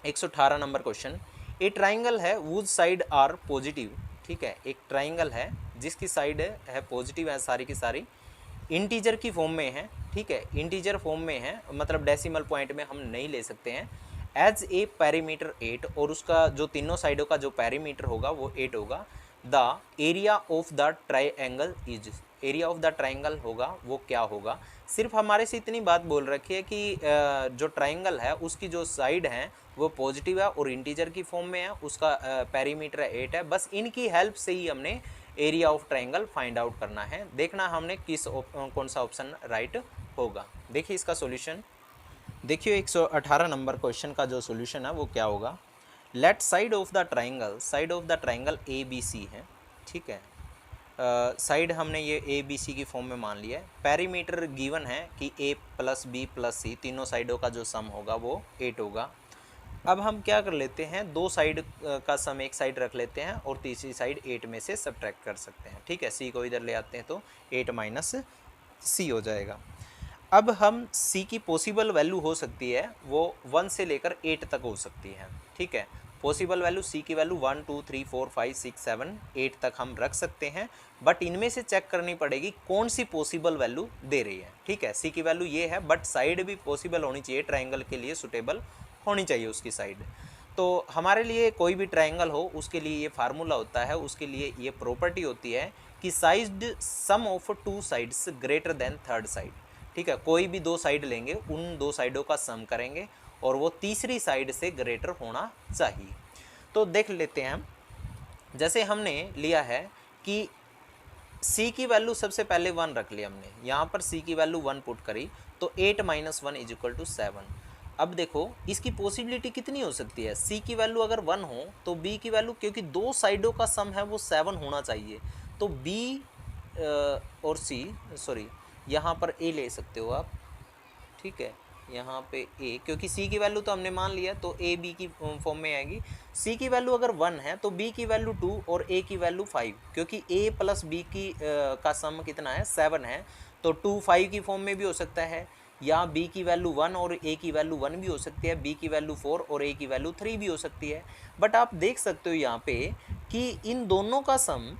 118 नंबर क्वेश्चन। ए ट्राइंगल है वुज साइड आर पॉजिटिव, ठीक है, एक ट्राइंगल है जिसकी साइड है पॉजिटिव है, सारी की सारी इंटीजर की फॉर्म में है, ठीक है, इंटीजर फॉर्म में है, मतलब डेसिमल पॉइंट में हम नहीं ले सकते हैं। एज ए पेरीमीटर 8, और उसका जो तीनों साइडों का जो पेरीमीटर होगा वो 8 होगा। The area of the triangle is, area of the triangle होगा वो क्या होगा। सिर्फ हमारे से इतनी बात बोल रखी है कि जो ट्राइंगल है उसकी जो साइड है वो पॉजिटिव है और इंटीजर की फॉर्म में है, उसका पेरीमीटर 8 है। बस इनकी हेल्प से ही हमने area of triangle find out करना है। देखना हमने कौन सा ऑप्शन राइट होगा। देखिए इसका सॉल्यूशन, देखिए 118 नंबर क्वेश्चन का जो सॉल्यूशन है वो क्या होगा। Let side of the triangle, side of the triangle A B C है, ठीक है, साइड हमने ये ए बी सी की फॉर्म में मान लिया है। पेरीमीटर गिवन है कि ए प्लस बी प्लस सी, तीनों साइडों का जो सम होगा वो 8 होगा। अब हम क्या कर लेते हैं, दो साइड का सम एक साइड रख लेते हैं और तीसरी साइड 8 में से सब्ट्रैक्ट कर सकते हैं, ठीक है। सी को इधर ले आते हैं तो 8 माइनस सी हो जाएगा। अब हम c की पॉसिबल वैल्यू हो सकती है वो 1 से लेकर 8 तक हो सकती है, ठीक है। पॉसिबल वैल्यू c की वैल्यू 1 2 3 4 5 6 7 8 तक हम रख सकते हैं, बट इनमें से चेक करनी पड़ेगी कौन सी पॉसिबल वैल्यू दे रही है, ठीक है। c की वैल्यू ये है, बट साइड भी पॉसिबल होनी चाहिए, ट्राइंगल के लिए सुटेबल होनी चाहिए उसकी साइड। तो हमारे लिए कोई भी ट्राइंगल हो उसके लिए ये फार्मूला होता है, उसके लिए ये प्रॉपर्टी होती है कि side sum of 2 sides greater than third side, ठीक है। कोई भी दो साइड लेंगे, उन दो साइडों का सम करेंगे और वो तीसरी साइड से ग्रेटर होना चाहिए। तो देख लेते हैं हम, जैसे हमने लिया है कि c की वैल्यू सबसे पहले 1 रख लिया हमने, यहाँ पर c की वैल्यू 1 पुट करी तो 8 माइनस 1 इज इक्वल टू 7। अब देखो इसकी पॉसिबिलिटी कितनी हो सकती है, c की वैल्यू अगर 1 हो तो b की वैल्यू, क्योंकि दो साइडों का सम है वो 7 होना चाहिए, तो b और c, सॉरी यहाँ पर a ले सकते हो आप, ठीक है, यहाँ पे a, क्योंकि c की वैल्यू तो हमने मान लिया तो a b की फॉर्म में आएगी। c की वैल्यू अगर 1 है तो b की वैल्यू 2 और a की वैल्यू 5, क्योंकि a प्लस b की का सम कितना है 7 है, तो 2 5 की फॉर्म में भी हो सकता है, या b की वैल्यू 1 और a की वैल्यू 1 भी हो सकती है, b की वैल्यू 4 और a की वैल्यू 3 भी हो सकती है। बट आप देख सकते हो यहाँ पे कि इन दोनों का सम,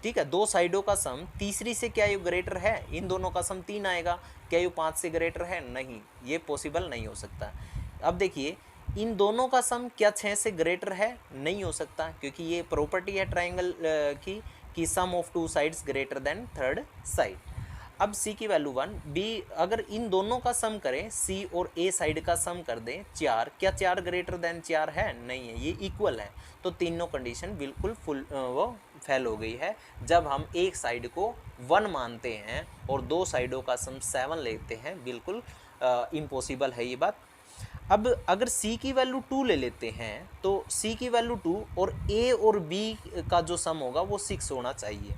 ठीक है, दो साइडों का सम तीसरी से क्या ये ग्रेटर है, इन दोनों का सम 3 आएगा, क्या ये 5 से ग्रेटर है, नहीं, ये पॉसिबल नहीं हो सकता। अब देखिए इन दोनों का सम क्या 6 से ग्रेटर है, नहीं हो सकता, क्योंकि ये प्रॉपर्टी है ट्राइंगल की कि sum of 2 sides greater than third side. अब c की वैल्यू 1, b अगर इन दोनों का सम करें, c और a साइड का सम कर दें 4, क्या 4 ग्रेटर देन 4 है, नहीं है, ये इक्वल है। तो तीनों कंडीशन बिल्कुल फुल वो फेल हो गई है। जब हम एक साइड को 1 मानते हैं और दो साइडों का सम 7 लेते हैं, बिल्कुल इम्पॉसिबल है ये बात। अब अगर c की वैल्यू 2 ले लेते हैं तो c की वैल्यू 2 और a और b का जो सम होगा वो 6 होना चाहिए।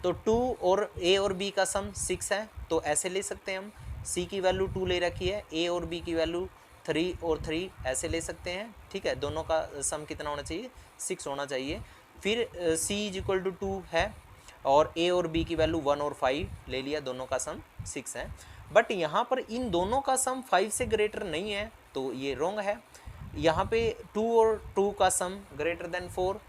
तो 2 और a और b का सम 6 है, तो ऐसे ले सकते हैं हम, c की वैल्यू 2 ले रखी है, a और b की वैल्यू 3 और 3 ऐसे ले सकते हैं। ठीक है, दोनों का सम कितना होना चाहिए, 6 होना चाहिए। फिर c इज इक्वल टू 2 है और a और b की वैल्यू 1 और 5 ले लिया, दोनों का सम 6 है। बट यहाँ पर इन दोनों का सम 5 से ग्रेटर नहीं है, तो ये रॉन्ग है। यहाँ पे 2 और 2 का सम ग्रेटर देन 4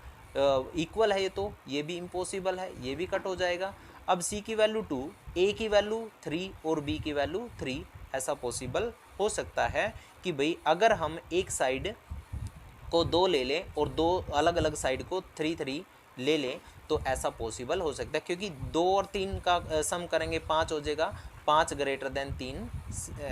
इक्वल है, ये तो ये भी इम्पॉसिबल है, ये भी कट हो जाएगा। अब c की वैल्यू 2, a की वैल्यू 3 और b की वैल्यू 3, ऐसा पॉसिबल हो सकता है कि भाई अगर हम एक साइड को 2 ले लें और दो अलग अलग साइड को 3 ले लें तो ऐसा पॉसिबल हो सकता है, क्योंकि 2 और 3 का सम करेंगे 5 हो जाएगा, 5 ग्रेटर देन 3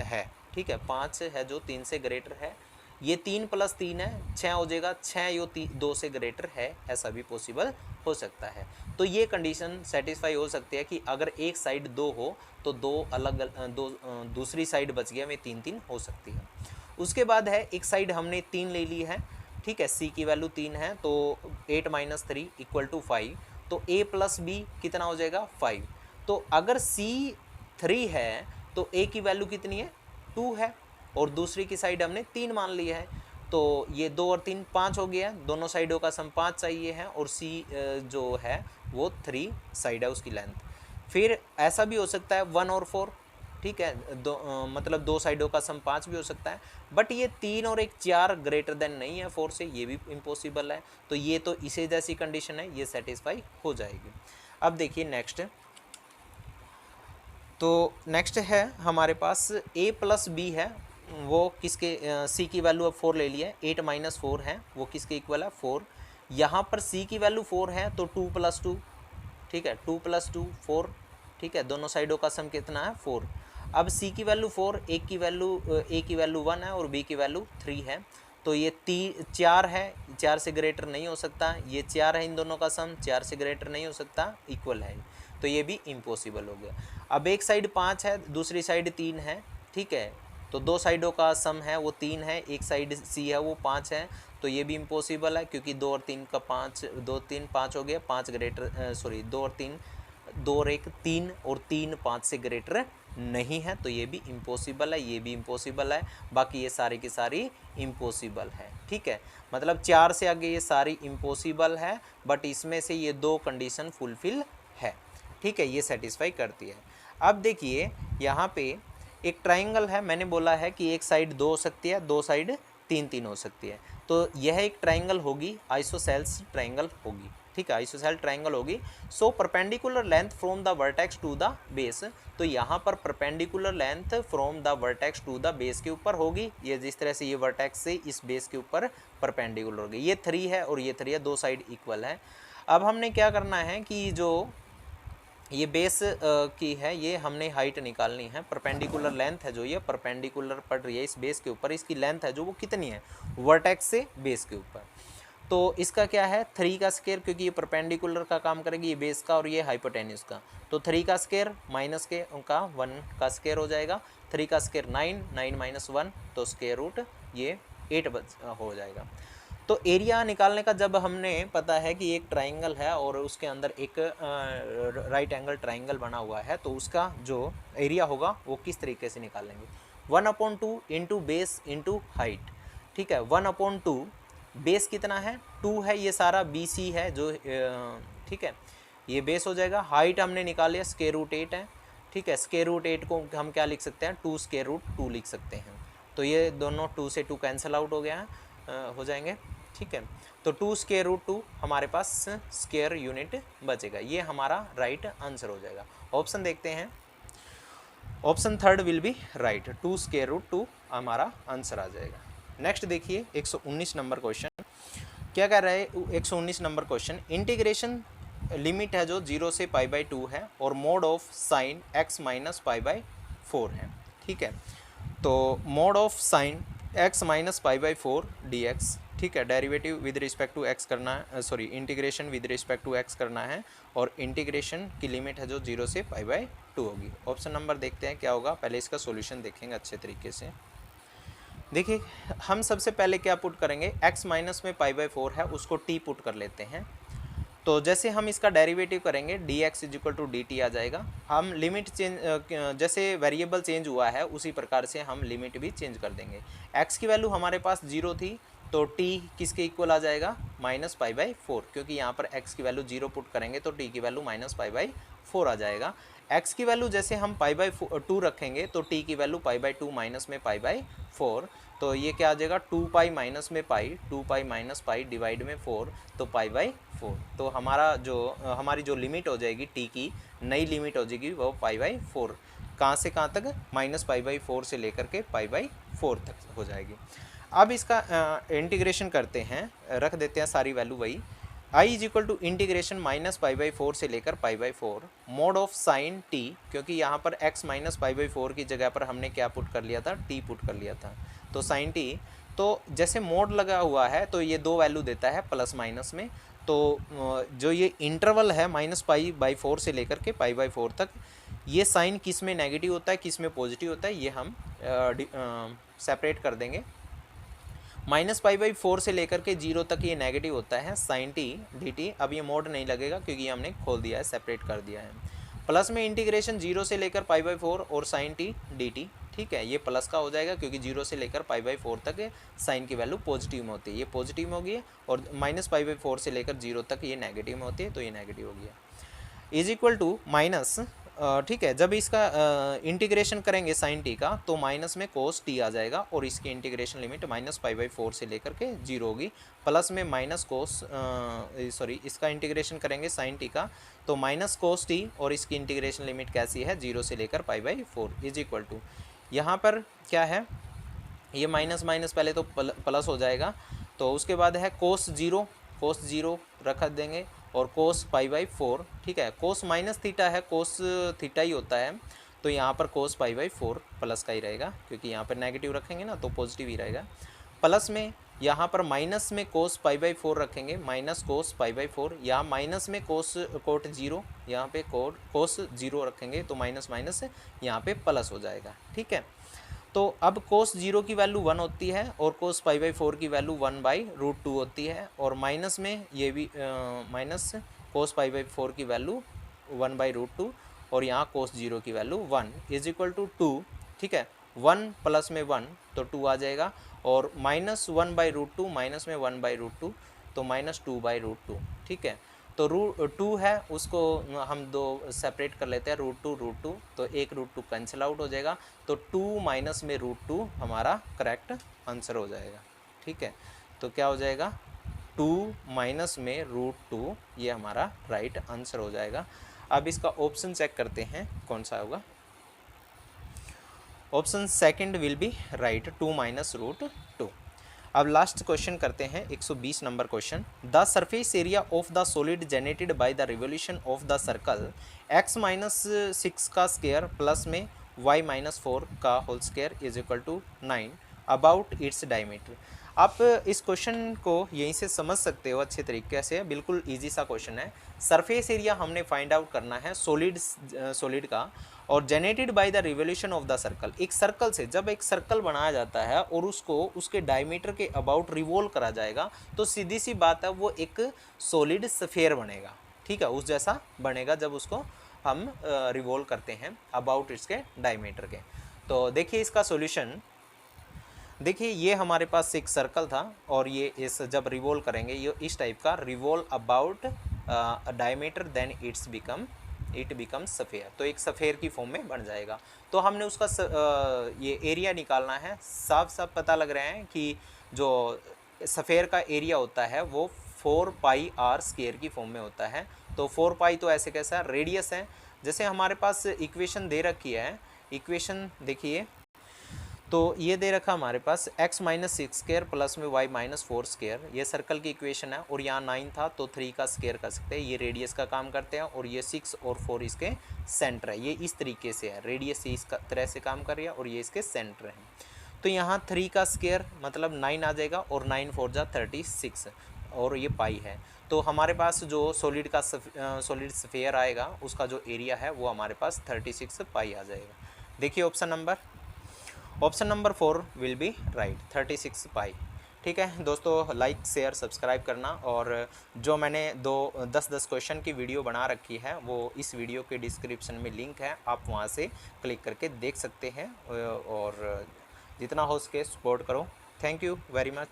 है। ठीक है, 5 है जो 3 से ग्रेटर है, ये 3 + 3 है 6 हो जाएगा, 6 यो 2 से ग्रेटर है, ऐसा भी पॉसिबल हो सकता है। तो ये कंडीशन सेटिस्फाई हो सकती है कि अगर एक साइड 2 हो तो दूसरी साइड बच गया में 3 हो सकती है। उसके बाद है एक साइड हमने 3 ले ली है। ठीक है, c की वैल्यू 3 है तो 8 - 3 = 5, तो a + b कितना हो जाएगा, 5। तो अगर c 3 है तो a की वैल्यू कितनी है, 2 है, और दूसरी की साइड हमने 3 मान लिया है, तो ये 2 और 3 5 हो गया, दोनों साइडों का सम 5 चाहिए है, और c जो है वो 3 साइड है उसकी लेंथ। फिर ऐसा भी हो सकता है 1 और 4, ठीक है, मतलब दो साइडों का सम 5 भी हो सकता है, बट ये 3 और 4 ग्रेटर देन नहीं है 4 से, ये भी इम्पॉसिबल है। तो ये तो इसे जैसी कंडीशन है, ये सेटिस्फाई हो जाएगी। अब देखिए नेक्स्ट, तो नेक्स्ट है हमारे पास a + b है, वो किसके, c की वैल्यू अब 4 ले लिया है, 8 - 4 है, वो किसके इक्वल है, 4। यहाँ पर c की वैल्यू 4 है तो 2 + 2, ठीक है, 2 + 2 4, ठीक है, दोनों साइडों का सम कितना है, 4। अब c की वैल्यू 4, a की वैल्यू 1 है और b की वैल्यू 3 है, तो ये 4 है, 4 से ग्रेटर नहीं हो सकता, ये 4 है, इन दोनों का सम 4 से ग्रेटर नहीं हो सकता, इक्वल है, तो ये भी इम्पॉसिबल हो गया। अब एक साइड 5 है, दूसरी साइड 3 है, ठीक है, तो दो साइडों का सम है वो 3 है, एक साइड c है वो 5 है, तो ये भी इम्पॉसिबल है, क्योंकि 2 और 3 का 5, 2 3 5 हो गया, 5 ग्रेटर, सॉरी 2 और 3, 2 और 1 3, और 3 5 से ग्रेटर नहीं है, तो ये भी इम्पॉसिबल है, ये भी इम्पॉसिबल है, बाकी ये सारी की सारी इम्पॉसिबल है। ठीक है, मतलब 4 से आगे ये सारी इम्पॉसिबल है, बट इसमें से ये 2 कंडीशन फुलफिल है। ठीक है, ये सेटिस्फाई करती है। अब देखिए यहाँ पे एक ट्राइंगल है, मैंने बोला है कि एक साइड 2 हो सकती है, दो साइड 3 हो सकती है, तो यह एक ट्राइंगल होगी, आइसोसेल्स ट्राइंगल होगी। ठीक है, आइसोसेल ट्राइंगल होगी। So perpendicular length from the vertex to the base, तो यहाँ पर perpendicular length from the vertex to the base के ऊपर होगी, ये जिस तरह से ये वर्टेक्स से इस बेस के ऊपर परपेंडिकुलर होगी, ये 3 है और ये 3 है, दो साइड इक्वल है। अब हमने क्या करना है कि जो ये बेस की है, ये हमने हाइट निकालनी है, परपेंडिकुलर लेंथ है जो ये परपेंडिकुलर पड़ रही है इस बेस के ऊपर, इसकी लेंथ है जो वो कितनी है, वर्टेक्स से बेस के ऊपर, तो इसका क्या है 3 का स्क्वायर, क्योंकि ये परपेंडिकुलर का काम करेगी, ये बेस का और ये हाइपोटेन्यूज का, तो 3 का स्क्वायर माइनस के उनका 1 का स्क्वायर हो जाएगा, 3 का स्क्वायर 9, 9 - 1, तो स्क्वायर रूट ये 8 हो जाएगा। तो एरिया निकालने का जब हमने पता है कि एक ट्राइंगल है और उसके अंदर एक राइट एंगल ट्राइंगल बना हुआ है, तो उसका जो एरिया होगा वो किस तरीके से निकालेंगे, 1/2 इंटू बेस इंटू हाइट। ठीक है, 1/2 बेस कितना है, 2 है, ये सारा BC है जो ठीक है, ये बेस हो जाएगा। हाइट हमने निकाले स्क्वायर रूट 8 है, ठीक है, स्क्वायर रूट 8 को हम क्या लिख सकते हैं, 2 स्क्वायर रूट 2 लिख सकते हैं, तो ये दोनों 2 से 2 कैंसिल आउट हो गया है, हो जाएंगे। ठीक है, तो 2 स्क्वायर रूट 2 हमारे पास स्क्वायर यूनिट बचेगा, ये हमारा राइट आंसर हो जाएगा। ऑप्शन देखते हैं, option 3 will be right, 2 square root 2 हमारा आंसर आ जाएगा। नेक्स्ट देखिए 119 नंबर क्वेश्चन क्या कह रहा है, 119 नंबर क्वेश्चन, इंटीग्रेशन लिमिट है जो 0 से π/2 है और मोड ऑफ साइन x - π/4 है। ठीक है, तो mod of sine x - π/4 dx, ठीक है, derivative with respect to x करना है, sorry integration with respect to x करना है, और इंटीग्रेशन की लिमिट है जो 0 से π/2 होगी। ऑप्शन नंबर देखते हैं क्या होगा, पहले इसका सॉल्यूशन देखेंगे अच्छे तरीके से। देखिए हम सबसे पहले क्या पुट करेंगे, x माइनस में पाई बाई 4 है उसको t पुट कर लेते हैं। तो जैसे हम इसका डेरिवेटिव करेंगे dx is equal to dt आ जाएगा। हम लिमिट चेंज जैसे वेरिएबल चेंज हुआ है उसी प्रकार से हम लिमिट भी चेंज कर देंगे। x की वैल्यू हमारे पास 0 थी तो t किसके इक्वल आ जाएगा, माइनस पाई बाई 4, क्योंकि यहाँ पर x की वैल्यू 0 पुट करेंगे तो t की वैल्यू माइनस पाई बाई 4 आ जाएगा। x की वैल्यू जैसे हम पाई बाई 2 रखेंगे तो t की वैल्यू पाई बाई 2 माइनस में पाई बाई 4, तो ये क्या आ जाएगा 2 पाई माइनस में पाई, 2 पाई माइनस पाई डिवाइड में 4, तो पाई बाई 4। तो हमारी जो लिमिट हो जाएगी t की नई लिमिट हो जाएगी वो पाई बाई 4, कहाँ से कहाँ तक, माइनस पाई बाई 4 से लेकर के पाई बाई 4 तक हो जाएगी। अब इसका इंटीग्रेशन करते हैं, रख देते हैं सारी वैल्यू वही, i is equal to integration minus pi by 4 से लेकर pi by 4 mod of sine t, क्योंकि यहाँ पर x माइनस पाई बाई 4 की जगह पर हमने क्या पुट कर लिया था, t पुट कर लिया था, तो साइन t। तो जैसे मोड लगा हुआ है तो ये दो वैल्यू देता है प्लस माइनस में, तो जो ये इंटरवल है माइनस पाई बाई 4 से लेकर के पाई बाई 4 तक, ये साइन किस में नेगेटिव होता है किस में पॉजिटिव होता है ये हम सेपरेट कर देंगे। माइनस पाई बाई 4 से लेकर के 0 तक ये नेगेटिव होता है साइन टी डी टी। अब ये मोड नहीं लगेगा क्योंकि हमने खोल दिया है, सेपरेट कर दिया है। प्लस में इंटीग्रेशन 0 से लेकर पाई बाई 4 और साइन टी डी टी, ठीक है, ये प्लस का हो जाएगा क्योंकि 0 से लेकर पाई बाई 4 तक साइन की वैल्यू पॉजिटिव में होती है, ये पॉजिटिव में होगी, और माइनस पाई बाई 4 से लेकर 0 तक ये नेगेटिव में होती है, तो ये नेगेटिव हो गया। इज इक्वल टू माइनस, ठीक है, जब इसका इंटीग्रेशन करेंगे साइन टी का तो माइनस में कोस टी आ जाएगा और इसकी integration limit minus pi by 4 से लेकर के 0 होगी। प्लस में माइनस कोस इसका इंटीग्रेशन करेंगे साइन टी का तो माइनस कोस टी और इसकी इंटीग्रेशन लिमिट कैसी है 0 से लेकर pi by 4 is equal to, यहाँ पर क्या है, ये माइनस माइनस पहले तो प्लस हो जाएगा, तो उसके बाद है कोस 0 रख देंगे और कोस पाई बाई 4, ठीक है, कोस माइनस थीटा है, कोस थीटा ही होता है, तो यहाँ पर कोस पाई बाई 4 प्लस का ही रहेगा क्योंकि यहाँ पर नेगेटिव रखेंगे ना तो पॉजिटिव ही रहेगा। प्लस में यहाँ पर माइनस में कोस पाई बाई 4 रखेंगे, माइनस कोस पाई बाई 4, यहाँ माइनस में कोस कोट 0, यहाँ पे कोस 0 रखेंगे तो माइनस माइनस यहाँ पे प्लस हो जाएगा, ठीक है। तो अब कोस 0 की वैल्यू 1 होती है और कोस पाई बाई 4 की वैल्यू 1/√2 होती है, और माइनस में ये भी माइनस कोस पाई बाई 4 की वैल्यू 1/√2 और यहाँ कोस 0 की वैल्यू 1 इज इक्वल टू 2, ठीक है, 1 प्लस में 1 तो 2 आ जाएगा, और माइनस 1/√2 माइनस में 1/√2 तो माइनस 2/√2, ठीक है। तो √2 है उसको हम दो सेपरेट कर लेते हैं, √2 तो एक √2 कैंसिल आउट हो जाएगा, तो 2 माइनस में √2 हमारा करेक्ट आंसर हो जाएगा, ठीक है। तो क्या हो जाएगा 2 माइनस में √2 ये हमारा राइट आंसर हो जाएगा। अब इसका ऑप्शन चेक करते हैं कौन सा होगा, option second will be right, 2 minus √2। अब लास्ट क्वेश्चन करते हैं 120 number question, the surface area of the solid generated by the revolution of the circle x minus 6 का स्क्वायर प्लस में y माइनस 4 का whole square is equal to 9 about its diameter. आप इस question को यहीं से समझ सकते हो अच्छे तरीके से, बिल्कुल इजी सा क्वेश्चन है। सरफेस एरिया हमने फाइंड आउट करना है सॉलिड का, और generated by the revolution of the circle, एक सर्कल से जब एक सर्कल बनाया जाता है और उसको उसके डायमीटर के अबाउट रिवोल्व करा जाएगा तो सीधी सी बात है वो एक सॉलिड स्फीयर बनेगा, ठीक है, उस जैसा बनेगा जब उसको हम रिवोल्व करते हैं अबाउट इसके डायमीटर के। तो देखिए इसका सॉल्यूशन, देखिए ये हमारे पास एक सर्कल था और ये इस जब रिवोल्व करेंगे ये इस टाइप का revolve about diameter then it become sphere, तो एक सफ़ेयर की फॉर्म में बन जाएगा। तो हमने उसका ये एरिया निकालना है। साफ साफ पता लग रहा है कि जो सफ़ेयर का एरिया होता है वो 4 पाई r स्क्वायर की फॉर्म में होता है। तो 4 पाई तो ऐसे कैसा रेडियस है, जैसे हमारे पास इक्वेशन दे रखी है, इक्वेशन देखिए, तो ये दे रखा हमारे पास x माइनस 6 स्क्वायर प्लस में y माइनस 4 स्क्वायर, ये सर्कल की इक्वेशन है, और यहाँ 9 था तो 3 का स्क्वायर कर सकते हैं, ये रेडियस का काम करते हैं, और ये 6 और 4 इसके सेंटर है, ये इस तरीके से है, रेडियस से इस तरह से काम कर रही है और ये इसके सेंटर है। तो यहाँ 3 का स्क्वायर मतलब 9 आ जाएगा, और 9 4 जा 36 और ये पाई है। तो हमारे पास जो सॉलिड स्फीयर आएगा उसका जो एरिया है वो हमारे पास 36 पाई आ जाएगा। देखिए option number 4 will be right 36 पाई। ठीक है दोस्तों, लाइक शेयर सब्सक्राइब करना, और जो मैंने 10 क्वेश्चन की वीडियो बना रखी है वो इस वीडियो के डिस्क्रिप्शन में लिंक है, आप वहाँ से क्लिक करके देख सकते हैं, और जितना हो सके सपोर्ट करो। Thank you very much.